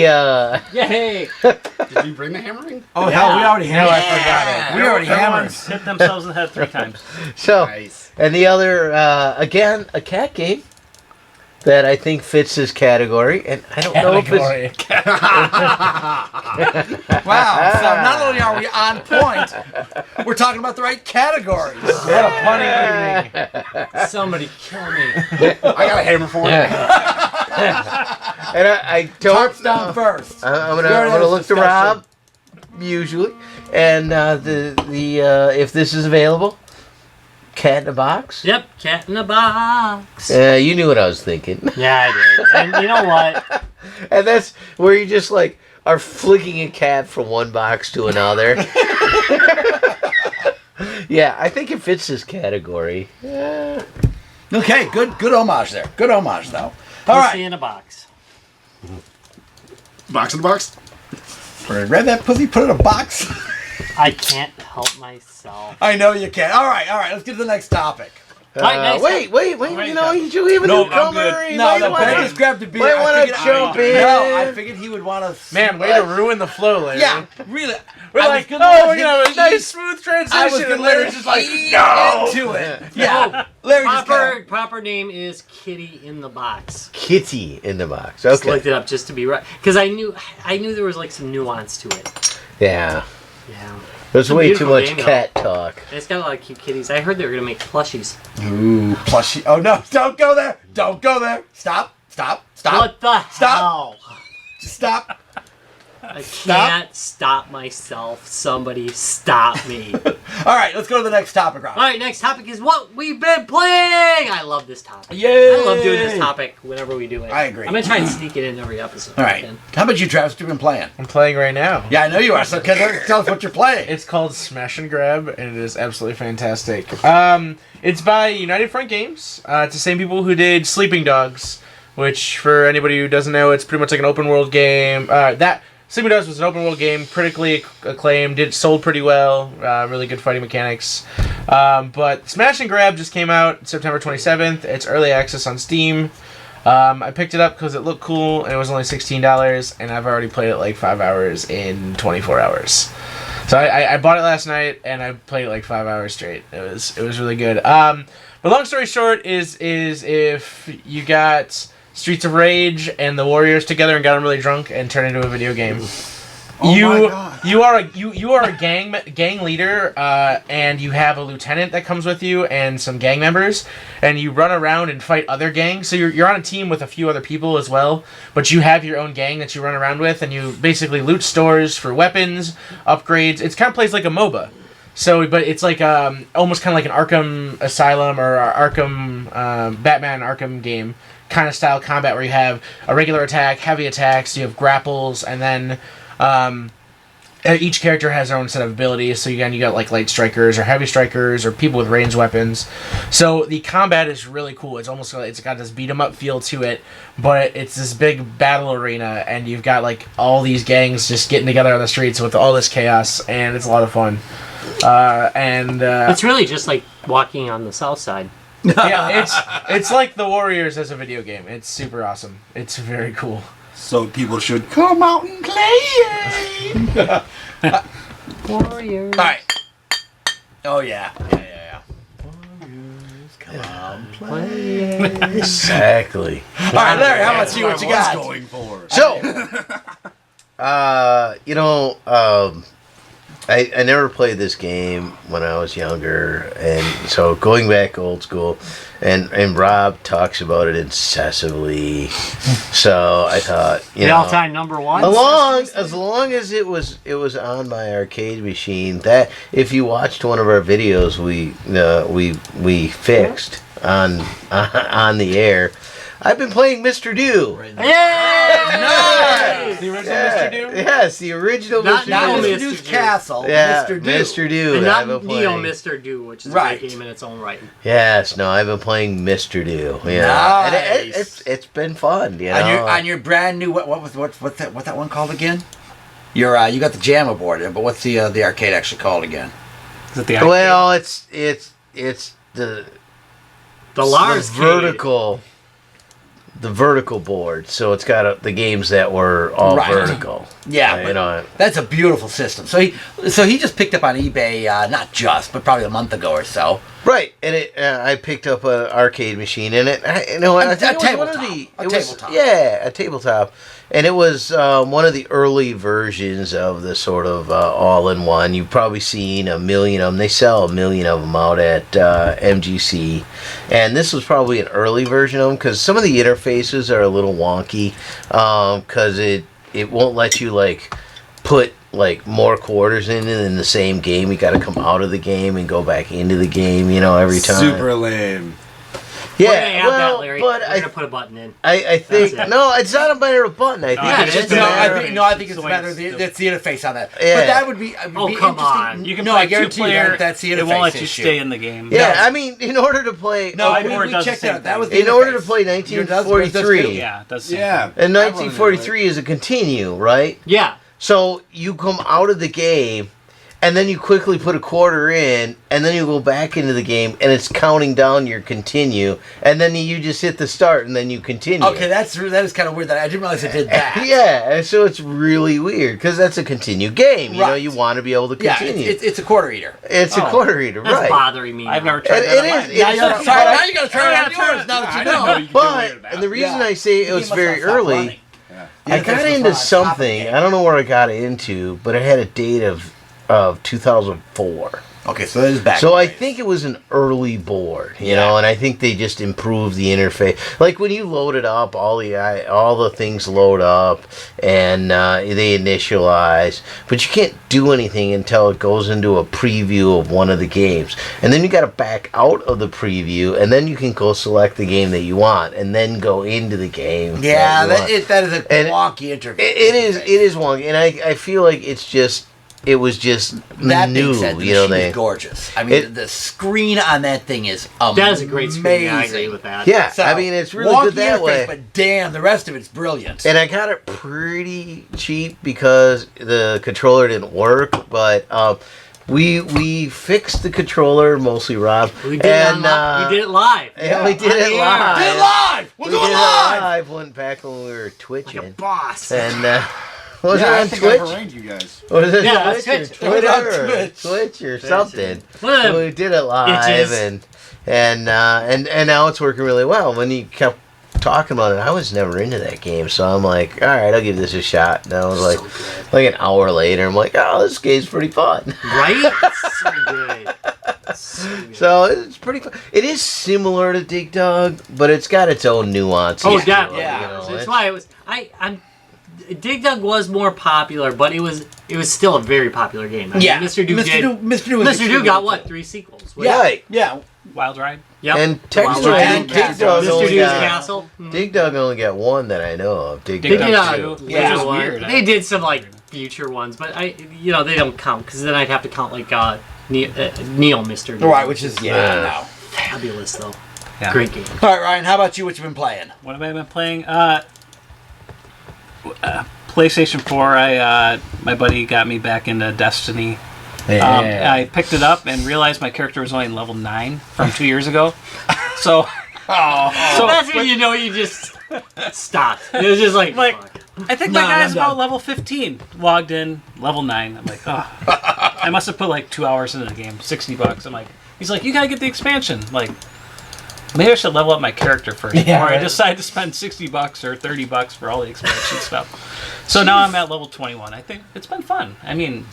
Speaker 2: Yay.
Speaker 6: Did you bring the hammering?
Speaker 1: Oh hell, we already hammered.
Speaker 5: I forgot it.
Speaker 1: We already hammered.
Speaker 4: Everyone's hit themselves in the head 3 times.
Speaker 3: so
Speaker 6: Nice.
Speaker 3: and the other again a cat game that I think fits this category, and I don't know if it's.
Speaker 5: Category.
Speaker 1: Wow. So not only are we on point, we're talking about the right categories.
Speaker 5: What a funny evening.
Speaker 2: Somebody kill me.
Speaker 6: I got a hammer for it.
Speaker 3: And I don't.
Speaker 1: Tarps down first.
Speaker 3: I'm
Speaker 1: We
Speaker 3: gonna
Speaker 1: already had
Speaker 3: look
Speaker 1: this
Speaker 3: to
Speaker 1: discussion.
Speaker 3: Rob, usually, and the if this is available, Cat in a Box.
Speaker 2: Yep, cat in a box.
Speaker 3: You knew what I was thinking,
Speaker 2: Yeah, I did. And you know what?
Speaker 3: and that's where you just like are flicking a cat from one box to another. Yeah, I think it fits this category. Yeah.
Speaker 1: Okay, good homage there. Good homage though. All
Speaker 2: Pussy
Speaker 1: right.
Speaker 2: in a box.
Speaker 6: Box in the box.
Speaker 1: Grab that pussy, put it in a box.
Speaker 2: I can't help myself.
Speaker 1: I know you can. All right. Let's get to the next topic.
Speaker 2: Alright, nice.
Speaker 3: Wait! You know, you should have a
Speaker 6: No, I'm
Speaker 3: newcomer.
Speaker 6: good.
Speaker 3: You
Speaker 1: No,
Speaker 3: might
Speaker 1: the
Speaker 3: wanna-
Speaker 1: Ben just grabbed a beer.
Speaker 3: might
Speaker 1: I
Speaker 3: wanna
Speaker 1: figured-
Speaker 3: jump in.
Speaker 1: No, I figured he would want to.
Speaker 5: Man, way to ruin the flow, Larry.
Speaker 1: Yeah, really.
Speaker 5: We're
Speaker 1: I
Speaker 5: like,
Speaker 1: was
Speaker 5: oh,
Speaker 1: gonna
Speaker 5: we're
Speaker 1: let
Speaker 5: gonna have a
Speaker 1: him
Speaker 5: nice,
Speaker 1: ease-
Speaker 5: smooth transition.
Speaker 1: I was gonna
Speaker 5: and
Speaker 1: let him
Speaker 5: Larry's
Speaker 1: just
Speaker 5: just like,
Speaker 1: ease into it. Yeah, Larry just kinda,
Speaker 2: Proper name is Kitty in the Box.
Speaker 3: Kitty in the Box.
Speaker 2: Just
Speaker 3: Okay.
Speaker 2: looked it up just to be right, because I knew there was like some nuance to it.
Speaker 3: Yeah.
Speaker 2: Yeah,
Speaker 3: There's
Speaker 2: a
Speaker 3: way too
Speaker 2: beautiful
Speaker 3: much
Speaker 2: game, though.
Speaker 3: cat talk.
Speaker 2: and it's got a lot of cute kitties. I heard they were gonna make plushies.
Speaker 1: Ooh, plushie. Oh no! Don't go there! Don't go there! Stop!
Speaker 2: What the
Speaker 1: Stop.
Speaker 2: hell?
Speaker 1: Just stop!
Speaker 2: I can't stop myself. Somebody stop me.
Speaker 1: All right, let's go to the next topic, Rob.
Speaker 2: All right, next topic is what we've been playing. I love this topic.
Speaker 1: Yay!
Speaker 2: I love doing this topic whenever we do it.
Speaker 1: I agree.
Speaker 2: I'm gonna try and sneak it in every episode.
Speaker 1: All right. How about you, Travis? What you been playing?
Speaker 5: I'm playing right now.
Speaker 1: Yeah, I know you are. So tell us what you're playing.
Speaker 5: It's called Smash and Grab, and it is absolutely fantastic. It's by United Front Games. It's the same people who did Sleeping Dogs, which, for anybody who doesn't know, it's pretty much like an open world game. Sleeping Dogs was an open world game, critically acclaimed. It sold pretty well. Really good fighting mechanics. But Smash and Grab just came out September 27th. It's early access on Steam. I picked it up because it looked cool, and it was only $16, and I've already played it like 5 hours in 24 hours. So I bought it last night, and I played it like 5 hours straight. It was really good. But long story short is if you got Streets of Rage and the Warriors together and got them really drunk and turned into a video game.
Speaker 1: Oh my God.
Speaker 5: You are a gang leader, and you have a lieutenant that comes with you and some gang members, and you run around and fight other gangs. So you're on a team with a few other people as well, but you have your own gang that you run around with, and you basically loot stores for weapons, upgrades. It kind of plays like a MOBA. So, but it's like almost kind of like an Arkham Asylum or Arkham Batman Arkham game kind of style combat where you have a regular attack, heavy attacks, you have grapples, and then each character has their own set of abilities. So you got like light strikers or heavy strikers or people with ranged weapons. So the combat is really cool. It's almost it's got this beat 'em up feel to it, but it's this big battle arena, and you've got like all these gangs just getting together on the streets with all this chaos, and it's a lot of fun.
Speaker 2: It's really just like walking on the south side.
Speaker 5: Yeah, it's like the Warriors as a video game. It's super awesome. It's very cool.
Speaker 6: So people should come out and play it.
Speaker 2: Warriors.
Speaker 1: All right. Oh yeah. Come on, play.
Speaker 3: Exactly.
Speaker 1: All right, Larry. How about you? What you got?
Speaker 6: Going for.
Speaker 3: So, I never played this game when I was younger, and so going back old school, and Rob talks about it incessantly. So I thought,
Speaker 2: The all-time number one.
Speaker 3: as long as it was on my arcade machine. That if you watched one of our videos, we fixed on the air. I've been playing Mr. Do.
Speaker 2: Nice!
Speaker 5: The original Mr. Do?
Speaker 3: Yes, the original
Speaker 2: Not
Speaker 3: Mr.
Speaker 2: now
Speaker 3: Do.
Speaker 1: Mr.
Speaker 2: Mr.
Speaker 1: Do's
Speaker 2: Do.
Speaker 1: Castle.
Speaker 3: Yeah,
Speaker 1: Mr. Do.
Speaker 3: Mr. Do.
Speaker 2: And
Speaker 3: that
Speaker 2: not
Speaker 3: I've been
Speaker 2: Neo
Speaker 3: playing.
Speaker 2: Mr. Do, which is a
Speaker 1: Right.
Speaker 2: great game in its own right.
Speaker 3: Yes, no, I've been playing Mr. Do. Yeah,
Speaker 1: Nice.
Speaker 3: and it's been fun. You know?
Speaker 1: On your brand new what's that one called again? You got the JAMA board, but what's the arcade actually called again?
Speaker 4: Is it the arcade?
Speaker 3: Well, it's the
Speaker 2: Lars
Speaker 3: vertical. The vertical board, so it's got the games that were all
Speaker 1: Right.
Speaker 3: vertical.
Speaker 1: Yeah,
Speaker 3: you
Speaker 1: but
Speaker 3: know.
Speaker 1: that's a beautiful system. So he just picked up on eBay, not just, but probably a month ago or so.
Speaker 3: Right, and I picked up an arcade machine, and I think it was one of the
Speaker 1: tabletop.
Speaker 3: a tabletop, and it was one of the early versions of the sort of all-in-one. You've probably seen a million of them. They sell a million of them out at MGC, and this was probably an early version of them because some of the interfaces are a little wonky because it won't let you like put like more quarters in the same game. You got to come out of the game and go back into the game, every time.
Speaker 6: Super lame.
Speaker 2: We're gonna
Speaker 3: Yeah,
Speaker 2: add that,
Speaker 3: well,
Speaker 2: Larry.
Speaker 3: but
Speaker 2: We're
Speaker 3: I
Speaker 2: gonna put a button in.
Speaker 3: think
Speaker 2: That's it.
Speaker 3: no, it's not a matter of button. I think
Speaker 2: Yeah,
Speaker 3: it's
Speaker 2: it
Speaker 3: just
Speaker 2: is.
Speaker 3: a
Speaker 1: No,
Speaker 3: matter.
Speaker 1: I think it's
Speaker 4: the way
Speaker 1: better.
Speaker 4: it's
Speaker 1: That's the interface on that.
Speaker 3: Yeah.
Speaker 1: But that would be.
Speaker 2: Oh,
Speaker 1: be
Speaker 2: come
Speaker 1: interesting.
Speaker 2: on.
Speaker 4: You can
Speaker 1: No,
Speaker 4: play
Speaker 1: I guarantee you
Speaker 4: two-player.
Speaker 1: that's the interface
Speaker 4: It won't let you
Speaker 1: issue.
Speaker 4: stay in the game.
Speaker 3: Yeah,
Speaker 1: No.
Speaker 3: I mean, in order to play,
Speaker 1: No,
Speaker 4: Or it
Speaker 1: we
Speaker 4: does
Speaker 1: checked
Speaker 4: the
Speaker 1: it
Speaker 4: same
Speaker 1: out. That was the
Speaker 3: in order to
Speaker 1: interface.
Speaker 3: play
Speaker 1: Yours does
Speaker 3: 1943,
Speaker 1: too?
Speaker 4: Yeah, it does.
Speaker 6: Yeah.
Speaker 3: and
Speaker 6: I run it
Speaker 3: 1943 is a continue, right?
Speaker 2: Yeah.
Speaker 3: So you come out of the game, and then you quickly put a quarter in, and then you go back into the game, and it's counting down your continue, and then you just hit the start, and then you continue.
Speaker 1: Okay, that is kind of weird. That I didn't realize it did that.
Speaker 3: Yeah, and so it's really weird because that's a continue game. You know,
Speaker 1: Right.
Speaker 3: you want to be able to
Speaker 1: Yeah,
Speaker 3: continue.
Speaker 1: it's a quarter eater.
Speaker 3: It's a
Speaker 2: Oh,
Speaker 3: quarter eater,
Speaker 2: That's
Speaker 3: right?
Speaker 2: bothering me.
Speaker 4: I've
Speaker 2: now.
Speaker 4: never tried
Speaker 3: It,
Speaker 4: that.
Speaker 3: it
Speaker 4: on
Speaker 3: is.
Speaker 4: mine.
Speaker 3: It
Speaker 1: Now
Speaker 3: is
Speaker 1: you gotta
Speaker 3: but
Speaker 1: try.
Speaker 3: I-
Speaker 1: Now you gotta try it on yours. Now that
Speaker 6: I
Speaker 1: you
Speaker 6: didn't know
Speaker 1: know.
Speaker 6: you could do any
Speaker 3: But
Speaker 6: of that.
Speaker 3: and the reason
Speaker 1: Yeah.
Speaker 3: I say it was
Speaker 1: Must not
Speaker 3: very
Speaker 1: stop
Speaker 3: early.
Speaker 1: running.
Speaker 3: I
Speaker 1: The
Speaker 3: got
Speaker 1: interface was
Speaker 3: into
Speaker 1: on top of the
Speaker 3: something.
Speaker 1: game.
Speaker 3: I don't know where I got into, but it had a date of 2004.
Speaker 1: Okay, so that is back.
Speaker 3: So
Speaker 1: in
Speaker 3: I
Speaker 1: the days.
Speaker 3: think it was an early board, you
Speaker 1: Yeah.
Speaker 3: know, and I think they just improved the interface. Like when you load it up, all the things load up and they initialize, but you can't do anything until it goes into a preview of one of the games, and then you got to back out of the preview, and then you can go select the game that you want, and then go into the game.
Speaker 1: Yeah,
Speaker 3: that you want.
Speaker 1: that is a
Speaker 3: And
Speaker 1: wonky interface.
Speaker 3: It is wonky, and I feel like it was just
Speaker 1: That
Speaker 3: new,
Speaker 1: being said, the
Speaker 3: you know.
Speaker 1: machine
Speaker 3: They
Speaker 1: is gorgeous. I mean,
Speaker 3: It-
Speaker 1: the screen on that thing is amazing.
Speaker 2: That is a great screen. I agree with that.
Speaker 3: yeah,
Speaker 1: So,
Speaker 3: I mean it's really
Speaker 1: wonky
Speaker 3: good that
Speaker 1: interface,
Speaker 3: way.
Speaker 1: But damn, the rest of it's brilliant.
Speaker 3: And I got it pretty cheap because the controller didn't work, but we fixed the controller, mostly Rob.
Speaker 2: We did, it live.
Speaker 3: And we did
Speaker 2: On
Speaker 3: it
Speaker 2: the
Speaker 3: live.
Speaker 1: Did it live!
Speaker 3: We
Speaker 1: We'll
Speaker 3: did
Speaker 1: do
Speaker 3: it
Speaker 1: it live!
Speaker 3: live. Went back when we were
Speaker 2: Like a
Speaker 3: twitching.
Speaker 2: boss.
Speaker 3: And was
Speaker 6: Yeah, I
Speaker 3: it on
Speaker 6: think I've
Speaker 3: Twitch?
Speaker 6: arranged you guys.
Speaker 3: Was it
Speaker 2: Yeah,
Speaker 3: Twitch
Speaker 2: that's
Speaker 3: or
Speaker 2: Twitch.
Speaker 3: Twitter
Speaker 1: It was on
Speaker 3: or
Speaker 1: Twitch.
Speaker 3: Twitch or something?
Speaker 2: One of them
Speaker 3: We did it live,
Speaker 2: itches.
Speaker 3: and now it's working really well. When you kept talking about it, I was never into that game, so I'm like, all right, I'll give this a shot. And I was like,
Speaker 2: So good.
Speaker 3: like an hour later, I'm like, oh, this game's pretty fun.
Speaker 2: Right? So good. So good.
Speaker 3: So it's pretty fun. It is similar to Dig Dug, but it's got its own nuances.
Speaker 2: Oh,
Speaker 3: to it,
Speaker 2: definitely.
Speaker 1: Yeah.
Speaker 3: you know,
Speaker 2: So that's
Speaker 3: it's-
Speaker 2: why it was. I'm. Dig Dug was more popular, but it was still a very popular game. I mean,
Speaker 1: Yeah,
Speaker 2: Mr. Do did.
Speaker 1: Mr. Do was
Speaker 2: Mr. Do got what? 3 sequels.
Speaker 1: Yeah,
Speaker 3: Right.
Speaker 1: yeah.
Speaker 4: Wild Ride.
Speaker 2: Yep.
Speaker 3: And
Speaker 2: Wild
Speaker 3: technically,
Speaker 2: Ride.
Speaker 1: and
Speaker 3: Dig
Speaker 1: Castle.
Speaker 3: Dug
Speaker 2: Mr.
Speaker 3: only
Speaker 2: Do's
Speaker 3: got
Speaker 2: Castle.
Speaker 3: Dig Dug only got one that I know of. Dig
Speaker 2: They
Speaker 3: Dug
Speaker 2: did
Speaker 4: Dug
Speaker 3: 2.
Speaker 4: too.
Speaker 2: later
Speaker 1: Yeah.
Speaker 2: one.
Speaker 4: Weird.
Speaker 2: They did some like future ones, but they don't count because then I'd have to count like Neo Mr. Do.
Speaker 1: Right, which is
Speaker 3: Yeah.
Speaker 1: no.
Speaker 2: Fabulous though.
Speaker 4: Yeah.
Speaker 2: Great game.
Speaker 1: All right, Ryan. How about you? What you been playing?
Speaker 4: What have I been playing? PlayStation 4. My buddy got me back into Destiny. I picked it up and realized my character was only level 9 from 2 years ago. So,
Speaker 2: So that's when you know you just stopped. It was just like, fuck.
Speaker 4: I think
Speaker 2: No,
Speaker 4: my guy's
Speaker 2: I'm
Speaker 4: about
Speaker 2: done.
Speaker 4: level 15. Logged in, level 9. I'm like, oh. I must have put like 2 hours into the game, $60. I'm like, he's like, you gotta get the expansion. I'm like, maybe I should level up my character first
Speaker 5: Yeah,
Speaker 4: before I
Speaker 5: right.
Speaker 4: decide to spend $60 or $30 for all the expansion stuff. So now I'm at level 21. I think it's been fun. I mean,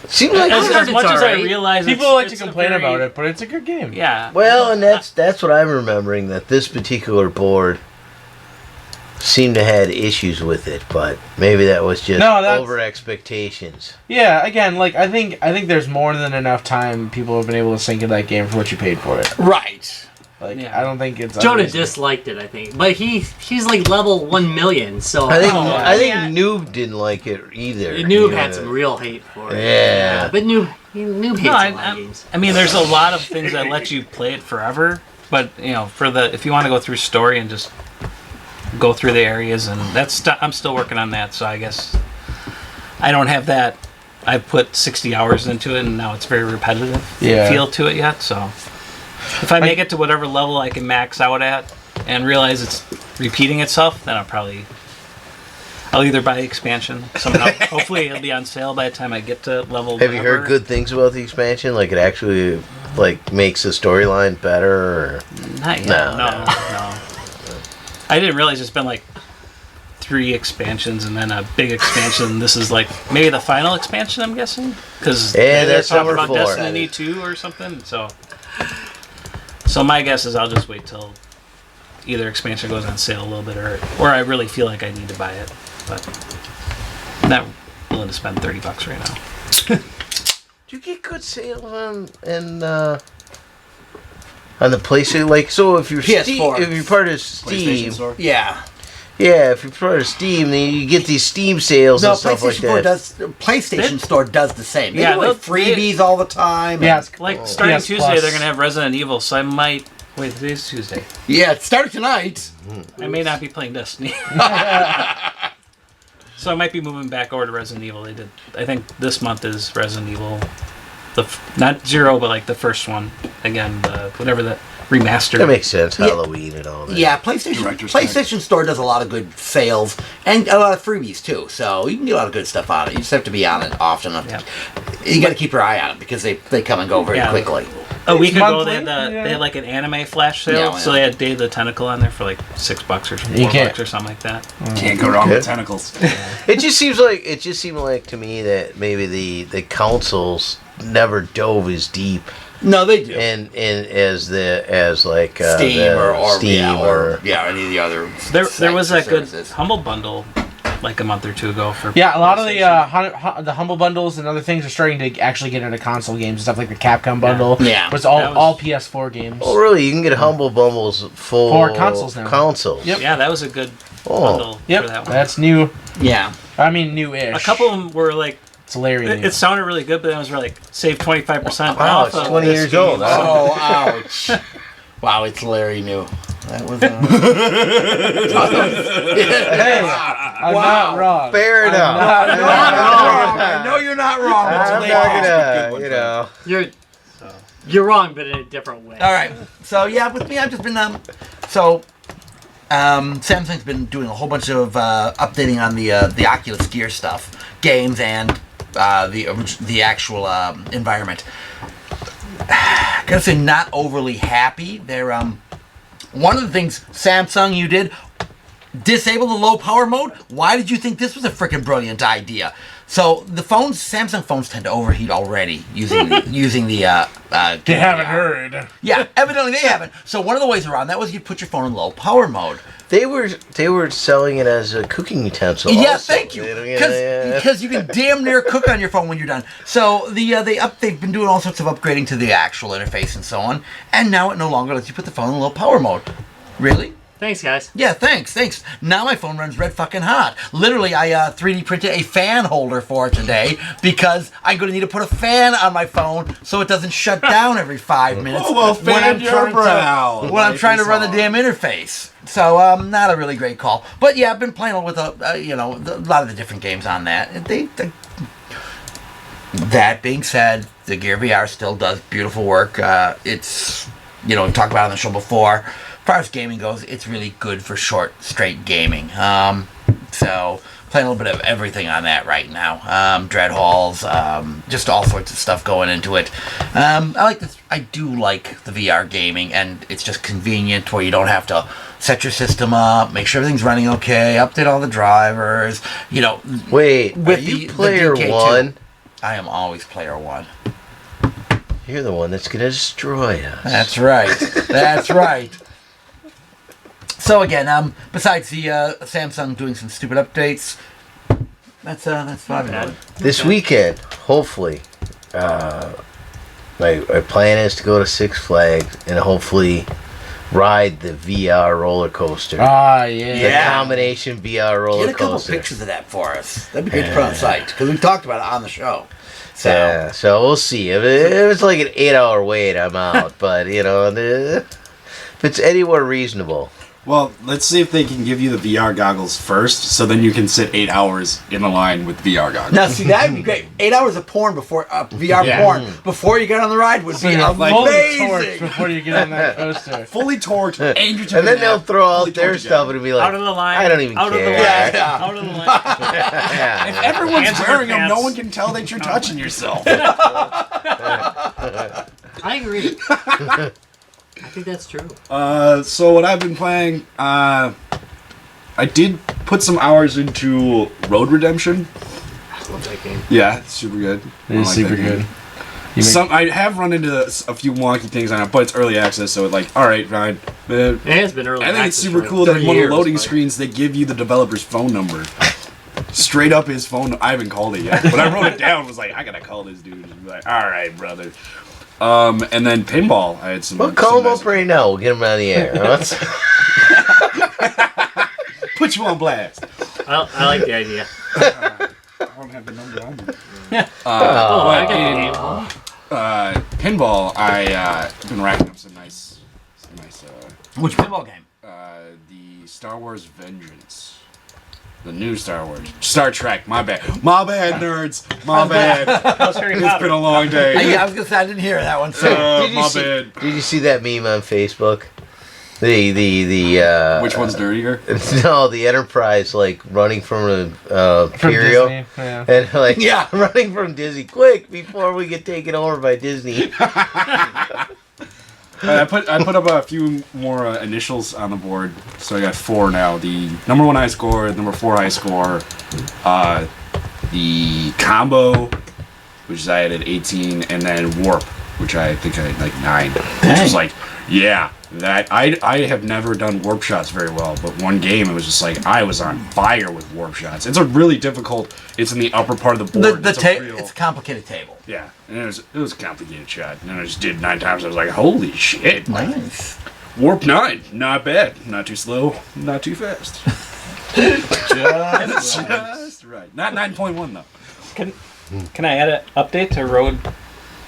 Speaker 3: Seems like
Speaker 4: as much as I
Speaker 2: alright.
Speaker 4: realize
Speaker 5: People like to
Speaker 4: it's a
Speaker 5: complain
Speaker 4: very-
Speaker 5: about it, but it's a good game.
Speaker 4: Yeah.
Speaker 3: well, and that's what I'm remembering, that this particular board seemed to had issues with it, but maybe that was just
Speaker 5: No, that's-
Speaker 3: over expectations.
Speaker 5: Yeah, again, like I think there's more than enough time people have been able to sink into that game for what you paid for it.
Speaker 1: Right.
Speaker 5: Like
Speaker 4: Yeah.
Speaker 5: I don't think it's
Speaker 2: Jonah
Speaker 5: unreasonable.
Speaker 2: disliked it, I think, but he's like level 1,000,000. So
Speaker 3: I think
Speaker 5: yeah.
Speaker 3: I think Noob didn't like it either.
Speaker 2: Noob
Speaker 3: Yeah.
Speaker 2: had some real hate for it.
Speaker 3: Yeah.
Speaker 2: But Noob hates
Speaker 4: No,
Speaker 2: a lot of games.
Speaker 4: I mean, there's a lot of things that let you play it forever, but if you want to go through story and just go through the areas, and I'm still working on that. So I guess I don't have that. I've put 60 hours into it, and now it's very repetitive feel to it yet. So if I make it to whatever level I can max out at, and realize it's repeating itself, then I'll either buy expansion somehow. Hopefully it'll be on sale by the time I get to level.
Speaker 3: Have you heard
Speaker 4: whatever.
Speaker 3: good things about the expansion? Like it actually makes the storyline better? Or?
Speaker 4: Not yet.
Speaker 3: No.
Speaker 4: No. I didn't realize it's been like 3 expansions and then a big expansion. This is like maybe the final expansion, I'm guessing, because
Speaker 3: Yeah,
Speaker 4: they're
Speaker 3: that's
Speaker 4: talking
Speaker 3: number
Speaker 4: about
Speaker 3: 4.
Speaker 4: Destiny 2 or something. So my guess is I'll just wait till either expansion goes on sale a little bit, or I really feel like I need to buy it, but I'm not willing to spend $30 right now.
Speaker 3: Do you get good sales on the PlayStation? Like, so if you're
Speaker 1: PS4.
Speaker 3: if you're part of Steam,
Speaker 6: PlayStation Store.
Speaker 1: Yeah.
Speaker 3: yeah, if you're part of Steam, then you get these Steam sales
Speaker 1: No,
Speaker 3: and stuff like
Speaker 1: PlayStation
Speaker 3: that.
Speaker 1: Store does the same. They
Speaker 4: Yeah,
Speaker 1: do like
Speaker 4: they'll-
Speaker 1: freebies all the time.
Speaker 5: Yeah,
Speaker 1: and-
Speaker 5: it's
Speaker 4: Like starting
Speaker 5: PS
Speaker 4: Tuesday,
Speaker 5: Plus.
Speaker 4: they're gonna have Resident Evil, so I might wait. Today's Tuesday.
Speaker 1: yeah. It started tonight.
Speaker 4: I may not be playing Destiny. So I might be moving back over to Resident Evil. They did. I think this month is Resident Evil, not 0, but like the first one. Again, whatever the remastered.
Speaker 3: That makes sense.
Speaker 1: Yeah.
Speaker 3: Halloween and all that.
Speaker 1: Yeah, PlayStation Store does a lot of good sales and a lot of freebies too. So you can get a lot of good stuff on it. You just have to be on it often enough.
Speaker 4: Yeah.
Speaker 1: You got to keep your eye on it because they come and go very
Speaker 4: Yeah.
Speaker 1: quickly.
Speaker 4: A week ago,
Speaker 5: monthly,
Speaker 4: they had like an anime flash sale,
Speaker 1: Yeah,
Speaker 4: so
Speaker 1: yeah.
Speaker 4: they had Day of the Tentacle on there for like $6 or
Speaker 5: You can't-
Speaker 4: $4 or something like that.
Speaker 6: Can't go wrong
Speaker 3: Okay.
Speaker 6: with tentacles.
Speaker 3: It just seemed like to me that maybe the consoles never dove as deep
Speaker 1: No, they do.
Speaker 3: and as like
Speaker 1: Steam
Speaker 3: the
Speaker 1: or
Speaker 3: Steam
Speaker 1: any of the other.
Speaker 4: There was that good
Speaker 1: services.
Speaker 4: Humble Bundle like a month or 2 ago for
Speaker 5: Yeah, a lot of
Speaker 4: PlayStation.
Speaker 5: the Humble Bundles and other things are starting to actually get into console games and stuff like the Capcom bundle.
Speaker 1: Yeah.
Speaker 5: But it's
Speaker 4: That was-
Speaker 5: all PS4 games.
Speaker 3: Oh, really? You can get Humble Bundles
Speaker 5: For consoles now.
Speaker 3: Consoles.
Speaker 5: Yep.
Speaker 4: Yeah, that was a good
Speaker 3: Oh.
Speaker 4: bundle
Speaker 5: Yep,
Speaker 4: for that one.
Speaker 5: that's new.
Speaker 1: Yeah.
Speaker 5: I mean, new-ish.
Speaker 4: A couple of them were like,
Speaker 5: It's Larry.
Speaker 4: it sounded really good, but then it was like, save 25%
Speaker 3: Wow,
Speaker 4: off.
Speaker 3: it's
Speaker 4: of
Speaker 3: 20
Speaker 4: this
Speaker 3: years
Speaker 4: game.
Speaker 3: old, huh?
Speaker 1: Oh, ouch. Wow, it's Larry new. That was.
Speaker 5: Hey, I'm not wrong.
Speaker 3: Fair
Speaker 5: I'm
Speaker 3: enough.
Speaker 5: not
Speaker 1: You're not wrong. I know you're not wrong. It's
Speaker 3: I'm
Speaker 1: Larry.
Speaker 3: not gonna, you know.
Speaker 2: You're wrong, but in a different way.
Speaker 1: All right. So yeah, with me, I've just been Samsung's been doing a whole bunch of updating on the Oculus Gear stuff, games, and the actual environment. Gotta say, not overly happy. They're one of the things Samsung you did. Disable the low power mode? Why did you think this was a freaking brilliant idea? So the phones, Samsung phones tend to overheat already using the
Speaker 5: You haven't heard.
Speaker 1: Yeah, evidently they haven't. So one of the ways around that was you put your phone in low power mode.
Speaker 3: They were selling it as a cooking utensil.
Speaker 1: Yeah,
Speaker 3: also.
Speaker 1: thank you.
Speaker 3: Yeah.
Speaker 1: Because you can damn near cook on your phone when you're done. So they've been doing all sorts of upgrading to the actual interface and so on, and now it no longer lets you put the phone in low power mode. Really?
Speaker 2: Thanks, guys.
Speaker 1: Yeah, thanks. Now my phone runs red fucking hot. Literally, I 3D printed a fan holder for it today because I'm going to need to put a fan on my phone so it doesn't shut down every 5 minutes.
Speaker 6: Oh, well, fan your brow.
Speaker 1: When I'm trying to run the damn interface. So, not a really great call. But yeah, I've been playing with a lot of the different games on that. That being said, the Gear VR still does beautiful work. It's, we've talked about it on the show before. As far as gaming goes, it's really good for short, straight gaming. So, playing a little bit of everything on that right now. Dread halls, just all sorts of stuff going into it. I like this. I do like the VR gaming, and it's just convenient where you don't have to set your system up, make sure everything's running okay, update all the drivers. You know,
Speaker 3: Wait,
Speaker 1: with
Speaker 3: are you
Speaker 1: the
Speaker 3: player
Speaker 1: DK2.
Speaker 3: one?
Speaker 1: I am always player one.
Speaker 3: You're the one that's gonna destroy us.
Speaker 1: That's right. That's right. So again, besides the Samsung doing some stupid updates, that's what I've been doing.
Speaker 3: This weekend, hopefully, my plan is to go to Six Flags and hopefully ride the VR roller coaster.
Speaker 5: Ah, yeah.
Speaker 3: The combination VR roller
Speaker 1: Get a couple
Speaker 3: coaster.
Speaker 1: pictures of that for us. That'd be good to put on the site because we've talked about it on the show. So
Speaker 3: Yeah, so we'll see. If it's like an 8-hour wait, I'm out. But if it's anywhere reasonable.
Speaker 6: Well, let's see if they can give you the VR goggles first, so then you can sit 8 hours in the line with VR goggles.
Speaker 1: now, see, that'd be great. 8 hours of porn before VR
Speaker 6: Yeah.
Speaker 1: porn before you get on the ride would be
Speaker 5: Fully torched
Speaker 1: amazing.
Speaker 5: before you get on that coaster.
Speaker 6: Fully torqued, and you're
Speaker 3: And then they'll throw
Speaker 6: fully
Speaker 3: out their
Speaker 6: torqued
Speaker 3: stuff
Speaker 6: again.
Speaker 3: and be like,
Speaker 4: Out of the line.
Speaker 3: I don't even
Speaker 4: out
Speaker 3: care.
Speaker 4: Of the line.
Speaker 1: Yeah.
Speaker 4: Out of the line.
Speaker 3: Yeah.
Speaker 6: Everyone's
Speaker 4: Hands in
Speaker 6: wearing
Speaker 4: your
Speaker 6: them. No
Speaker 4: pants.
Speaker 6: one can tell that you're touching yourself.
Speaker 2: I agree. I think that's true.
Speaker 6: So what I've been playing, I did put some hours into Road Redemption.
Speaker 2: I love that game.
Speaker 6: Yeah, it's super good. I
Speaker 5: It's
Speaker 6: like
Speaker 5: super
Speaker 6: that game.
Speaker 5: good.
Speaker 6: I have run into a few wonky things on it, but it's early access, so it's like, all right, fine.
Speaker 2: It has been early.
Speaker 6: I think it's
Speaker 2: access
Speaker 6: super
Speaker 2: for
Speaker 6: cool that
Speaker 2: 3
Speaker 6: one of
Speaker 2: years,
Speaker 6: the loading
Speaker 2: but-
Speaker 6: screens they give you the developer's phone number. Straight up his phone. I haven't called it yet, but I wrote it down. Was like, I gotta call this dude. And be like, all right, brother. And then pinball. I had some.
Speaker 3: Well, call
Speaker 6: some
Speaker 3: them up right now. We'll get them on the air.
Speaker 6: Put you on blast.
Speaker 2: I like the idea.
Speaker 6: I don't have the number on me.
Speaker 2: Oh, I got the
Speaker 6: in
Speaker 2: game.
Speaker 6: pinball, I've been racking up some nice.
Speaker 1: Which pinball game?
Speaker 6: The Star Wars Vengeance. The new Star Wars. Star Trek, my bad. My bad, nerds. My bad. It's been a long day.
Speaker 1: I was gonna say I didn't hear that one. So
Speaker 6: My bad.
Speaker 3: Did you see that meme on Facebook? The
Speaker 6: Which one's dirtier?
Speaker 3: No, the Enterprise like running from Imperial.
Speaker 5: Disney, yeah.
Speaker 3: And like
Speaker 1: Yeah.
Speaker 3: running from Disney quick before we get taken over by Disney.
Speaker 6: I put up a few more initials on the board, so I got 4 now. The number 1 high score, number 4 high score, the combo, which is I had at 18, and then warp, which I think I had like 9. Which was like, yeah, that I have never done warp shots very well, but one game it was just like I was on fire with warp shots. It's a really difficult. It's in the upper part of the board.
Speaker 1: it's a complicated table.
Speaker 6: Yeah, and it was a complicated shot, and I just did 9 times. I was like, holy shit!
Speaker 1: Nice.
Speaker 6: Warp 9, not bad, not too slow, not too fast. Just right. Not 9.1 though.
Speaker 4: Can I add an update to Road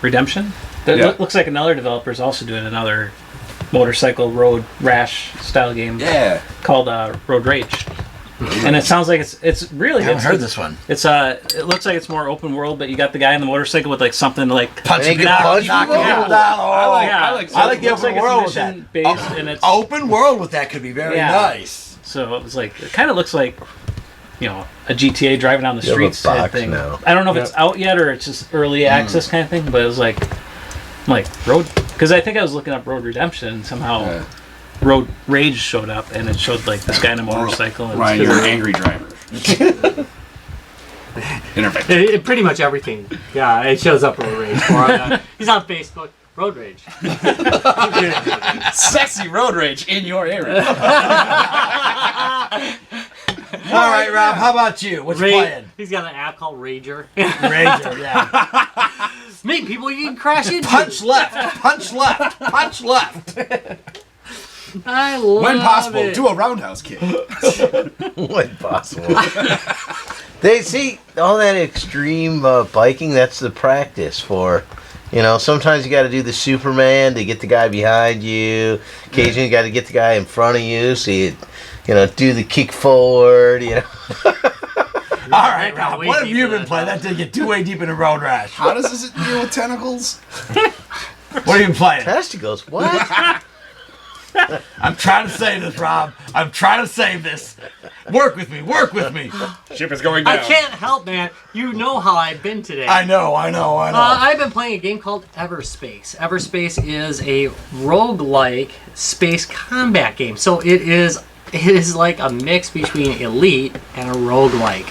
Speaker 4: Redemption? That
Speaker 6: Yeah.
Speaker 4: looks like another developer is also doing another motorcycle road rash style game
Speaker 6: Yeah.
Speaker 4: called Road Rage. And it sounds like it's really
Speaker 1: I haven't
Speaker 4: it's,
Speaker 1: heard this one.
Speaker 4: It's it looks like it's more open world, but you got the guy on the motorcycle with like something to like
Speaker 1: Punch
Speaker 3: They can
Speaker 1: knock
Speaker 3: punch
Speaker 1: people
Speaker 3: people.
Speaker 1: down. Oh,
Speaker 4: yeah,
Speaker 6: I like
Speaker 1: the
Speaker 4: it looks
Speaker 1: open
Speaker 4: like
Speaker 1: world
Speaker 4: it's
Speaker 1: with that.
Speaker 4: mission based and it's
Speaker 1: Open world with that could be very
Speaker 4: Yeah.
Speaker 1: nice.
Speaker 4: so it was like it kind of looks like a GTA driving down the
Speaker 3: You have a
Speaker 4: streets type
Speaker 3: box
Speaker 4: thing.
Speaker 3: now.
Speaker 4: I don't know if it's out yet or it's just early access kind of thing, but it was like road because I think I was looking up Road Redemption and somehow
Speaker 6: Yeah.
Speaker 4: Road Rage showed up and it showed like this guy in a motorcycle. And
Speaker 6: Ryan,
Speaker 4: it's-
Speaker 6: you're an angry driver. Interface.
Speaker 2: Pretty much everything. Yeah, it shows up Road Rage. He's on Facebook. Road Rage.
Speaker 6: Sexy road rage in your area.
Speaker 1: All right, Rob. How about you? What you playing?
Speaker 2: He's got an app called Rager.
Speaker 1: Ranger. Yeah.
Speaker 2: Meet people you can crash into.
Speaker 1: Punch left. Punch left. Punch left.
Speaker 2: I love
Speaker 6: When possible,
Speaker 2: it.
Speaker 6: do a roundhouse kick.
Speaker 3: When possible. They see all that extreme biking. That's the practice for. Sometimes you got to do the Superman to get the guy behind you. Occasionally, you got to get the guy in front of you, so you do the kick forward.
Speaker 1: All right, Rob.
Speaker 2: way
Speaker 1: What have
Speaker 2: deep
Speaker 1: you
Speaker 2: into
Speaker 1: been
Speaker 2: that,
Speaker 1: playing?
Speaker 2: huh?
Speaker 1: That did get too way deep into Road Rash.
Speaker 6: How does this deal with tentacles?
Speaker 1: What have you been playing?
Speaker 3: Testicles. What?
Speaker 1: I'm trying to save this, Rob. I'm trying to save this. Work with me. Work with me.
Speaker 6: Ship is going down.
Speaker 2: I can't help, man. You know how I've been today.
Speaker 1: I know.
Speaker 2: I've been playing a game called Everspace. Everspace is a roguelike space combat game. So it is like a mix between Elite and a roguelike.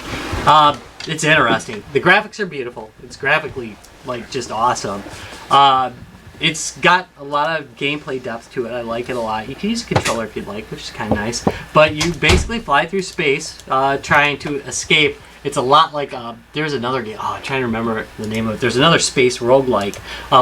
Speaker 2: It's interesting. The graphics are beautiful. It's graphically like just awesome. It's got a lot of gameplay depth to it. I like it a lot. You can use a controller if you'd like, which is kind of nice. But you basically fly through space trying to escape. It's a lot like, there's another game, I'm trying to remember the name of it. There's another space roguelike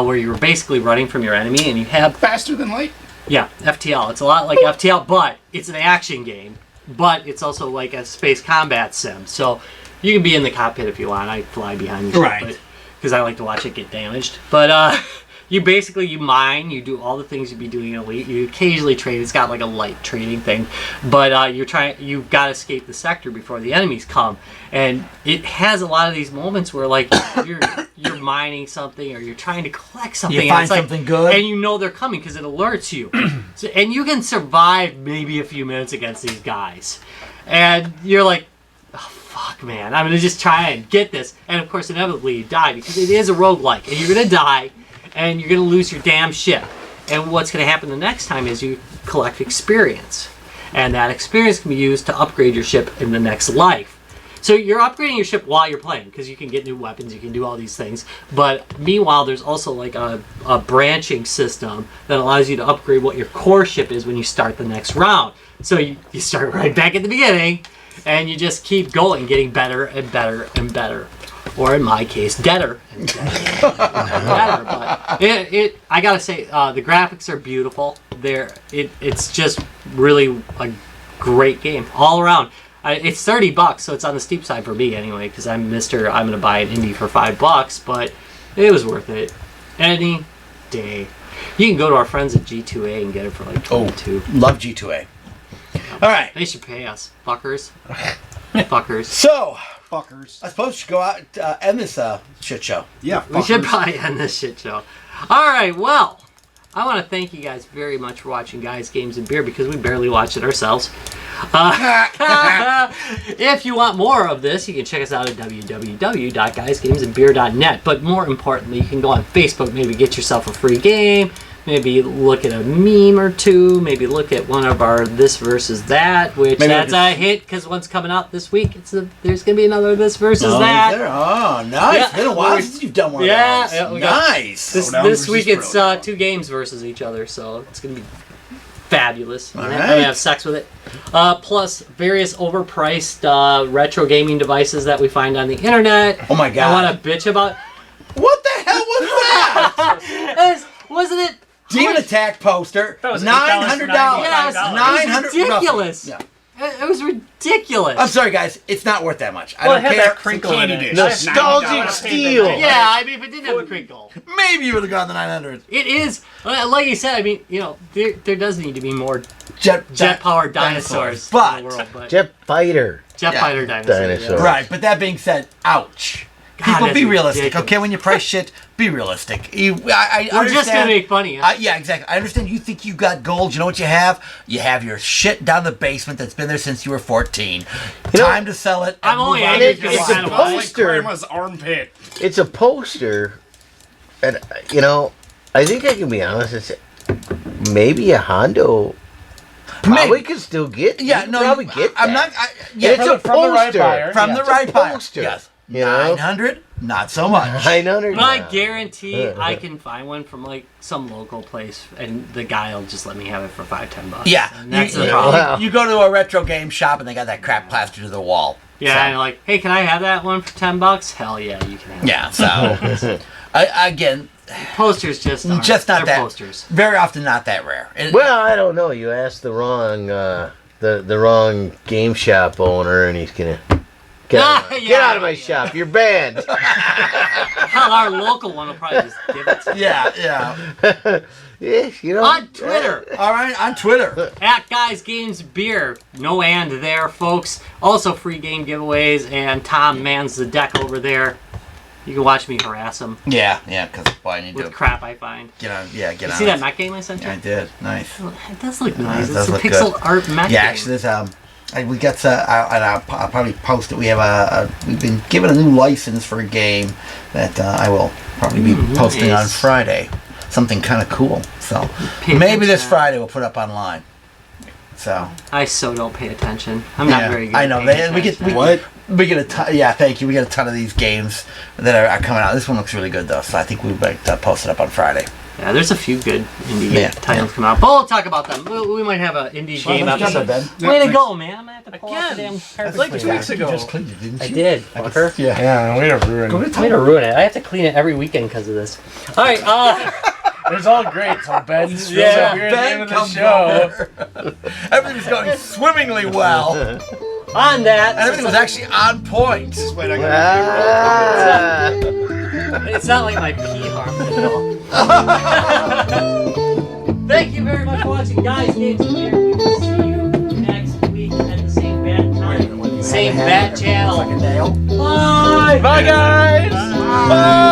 Speaker 2: where you're basically running from your enemy and you have...
Speaker 6: Faster than light.
Speaker 2: Yeah, FTL. It's a lot like FTL, but it's an action game. But it's also like a space combat sim. So you can be in the cockpit if you want. I fly behind the ship,
Speaker 1: Right.
Speaker 2: because I like to watch it get damaged. But you mine, you do all the things you'd be doing in Elite. You occasionally trade. It's got like a light trading thing, but you've got to escape the sector before the enemies come. And it has a lot of these moments where like you're mining something or you're trying to collect something.
Speaker 1: You find
Speaker 2: and it's
Speaker 1: something good,
Speaker 2: and you know they're coming because it alerts you. And you can survive maybe a few minutes against these guys, and you're like, fuck, man, I'm going to just try and get this. And, of course, inevitably you die because it is a roguelike. And you're going to die, and you're going to lose your damn ship. And what's going to happen the next time is you collect experience. And that experience can be used to upgrade your ship in the next life. So you're upgrading your ship while you're playing because you can get new weapons, you can do all these things. But meanwhile, there's also like a branching system that allows you to upgrade what your core ship is when you start the next round. So you start right back at the beginning, and you just keep going, getting better and better and better. Or in my case, deader and deader. And better. But I gotta say, the graphics are beautiful. It's just really a great game all around. It's $30, so it's on the steep side for me anyway, because I'm gonna buy an indie for $5, but it was worth it any day. You can go to our friends at G2A and get it for like $22.
Speaker 1: Love G2A. All right.
Speaker 2: They should pay us, fuckers. Fuckers.
Speaker 1: So,
Speaker 6: Fuckers.
Speaker 1: I suppose we should go out end this shit show.
Speaker 6: Yeah,
Speaker 2: We should probably end this shit show. All right, well, I want to thank you guys very much for watching Guys, Games, and Beer because we barely watched it ourselves. If you want more of this, you can check us out at www.guysgamesandbeer.net. But more importantly, you can go on Facebook, maybe get yourself a free game, maybe look at a meme or two, maybe look at one of our This Versus That, which
Speaker 1: Maybe
Speaker 2: that's a hit because one's coming out this week. There's going to be another This Versus
Speaker 1: Oh,
Speaker 2: That.
Speaker 1: Oh, nice.
Speaker 2: Yeah.
Speaker 1: It's been a while since you've done one
Speaker 2: Yeah,
Speaker 1: of those.
Speaker 2: yeah, we got-
Speaker 1: Nice.
Speaker 2: This
Speaker 6: Down
Speaker 2: this
Speaker 6: versus
Speaker 2: week it's
Speaker 6: Pro.
Speaker 2: 2 games versus each other, so it's going to be fabulous.
Speaker 1: All
Speaker 2: I'm
Speaker 1: right.
Speaker 2: going to have sex with it. Plus various overpriced retro gaming devices that we find on the internet.
Speaker 1: Oh my God.
Speaker 2: I want to bitch about.
Speaker 1: What the hell was that?
Speaker 2: Wasn't it?
Speaker 1: Demon Attack poster.
Speaker 4: That was
Speaker 1: $900.
Speaker 2: Yeah, it was
Speaker 1: $900.
Speaker 2: ridiculous.
Speaker 1: Yeah.
Speaker 2: It was ridiculous.
Speaker 1: I'm sorry, guys. It's not worth that much. I
Speaker 4: Well,
Speaker 1: don't
Speaker 4: it had
Speaker 1: care.
Speaker 4: that crinkle in
Speaker 6: candy
Speaker 4: it.
Speaker 6: dish.
Speaker 3: Nostalgic
Speaker 4: $9.
Speaker 3: steal.
Speaker 2: Yeah, I mean, if it didn't have a crinkle.
Speaker 1: Maybe you would have gone the 900.
Speaker 2: It is, like you said, I mean, there does need to be more
Speaker 1: Jet
Speaker 2: jet-powered dinosaurs
Speaker 1: But,
Speaker 2: in the world. But
Speaker 3: Jet fighter.
Speaker 2: jet
Speaker 1: Yeah.
Speaker 2: fighter dinosaurs.
Speaker 3: Dinosaur.
Speaker 2: Yeah.
Speaker 1: right, but that being said, ouch.
Speaker 2: God,
Speaker 1: People,
Speaker 2: that's
Speaker 1: be realistic,
Speaker 2: ridiculous.
Speaker 1: okay? When you price shit, be realistic. I
Speaker 2: We're just gonna
Speaker 1: understand.
Speaker 2: make funny. Huh?
Speaker 1: Yeah, exactly. I understand you think you got gold. You know what you have? You have your shit down the basement that's been there since you were 14.
Speaker 3: You know,
Speaker 1: Time to sell it.
Speaker 2: I'm
Speaker 1: and
Speaker 2: only
Speaker 1: move on
Speaker 2: angry
Speaker 1: with your
Speaker 2: because
Speaker 3: it's
Speaker 1: life.
Speaker 3: a
Speaker 6: It's like
Speaker 3: poster.
Speaker 6: grandma's armpit.
Speaker 3: It's a poster, and I think I can be honest. It's maybe a Hondo. Probably
Speaker 1: Maybe.
Speaker 3: could still get.
Speaker 1: Yeah,
Speaker 3: you could
Speaker 1: no,
Speaker 3: probably get
Speaker 1: I'm
Speaker 3: that.
Speaker 1: not.
Speaker 3: Yeah, it's a
Speaker 5: from the right
Speaker 3: poster.
Speaker 5: buyer.
Speaker 1: From
Speaker 5: Yeah.
Speaker 1: the
Speaker 3: It's a
Speaker 1: right buyer.
Speaker 3: poster,
Speaker 1: Yes.
Speaker 3: you know?
Speaker 1: 900, not so much.
Speaker 3: 900.
Speaker 2: But I
Speaker 3: now.
Speaker 2: guarantee I can find one from like some local place, and the guy will just let me have it for $5-10.
Speaker 1: Yeah,
Speaker 2: and that's
Speaker 1: you,
Speaker 2: the
Speaker 1: you-
Speaker 2: problem.
Speaker 3: Wow.
Speaker 1: you go to a retro game shop and they got that crap plastered to the wall.
Speaker 2: Yeah,
Speaker 1: So-
Speaker 2: and like, hey, can I have that one for $10? Hell yeah, you can have
Speaker 1: Yeah, so again,
Speaker 2: it. Posters just aren't.
Speaker 1: just not
Speaker 2: They're
Speaker 1: that.
Speaker 2: posters.
Speaker 1: Very often, not that rare. And-
Speaker 3: Well, I don't know. You asked the wrong the wrong game shop owner, and he's gonna get out of my shop. You're banned.
Speaker 2: Hell, our local one will probably just give it to you.
Speaker 1: yeah.
Speaker 3: Yeah,
Speaker 2: On Twitter,
Speaker 1: All right, on Twitter.
Speaker 2: at Guys Games Beer. No and there, folks. Also free game giveaways, and Tom mans the deck over there. You can watch me harass him
Speaker 1: Yeah, because boy, I need
Speaker 2: with
Speaker 1: to
Speaker 2: crap I find.
Speaker 1: get on. Yeah, get
Speaker 2: You
Speaker 1: on.
Speaker 2: see
Speaker 1: it.
Speaker 2: that mech game I sent you?
Speaker 1: Yeah, I did. Nice.
Speaker 2: It does look nice.
Speaker 1: it
Speaker 2: It's
Speaker 1: does
Speaker 2: a
Speaker 1: look
Speaker 2: pixel
Speaker 1: good.
Speaker 2: art mech
Speaker 1: Yeah,
Speaker 2: game.
Speaker 1: actually, there's we got to, and I'll probably post it. We have we've been given a new license for a game that I will probably be posting on Friday. Something kind of cool. So maybe this Friday we'll put up online. So
Speaker 2: I so don't pay attention. I'm not very good.
Speaker 1: I know.
Speaker 2: At
Speaker 1: We get a ton. Yeah, thank you. We get a ton of these games that are coming out. This one looks really good though, so I think we might post it up on Friday.
Speaker 2: Yeah, there's a few good indie titles come out, but we'll talk about them. We might have an indie game episode. Way to go, man! I'm gonna have to pull out the damn
Speaker 5: It's like 2 weeks ago.
Speaker 1: You just cleaned it, didn't you?
Speaker 2: I did. Fucker.
Speaker 5: Yeah, way to ruin it.
Speaker 2: Way to ruin it. I have to clean it every weekend because of this. All right.
Speaker 5: It's all great. So Ben spills
Speaker 1: Yeah,
Speaker 5: beer at the
Speaker 1: Ben
Speaker 5: end of the
Speaker 1: comes
Speaker 5: show.
Speaker 1: Everything's going swimmingly well,
Speaker 2: On that.
Speaker 1: and everything was actually on point.
Speaker 2: It's not like my pee harmed it at all. Thank you very much for watching, guys. Games of Beer. We will see you next week at the same bat time, same bat channel. Bye.
Speaker 5: Bye, guys. Bye.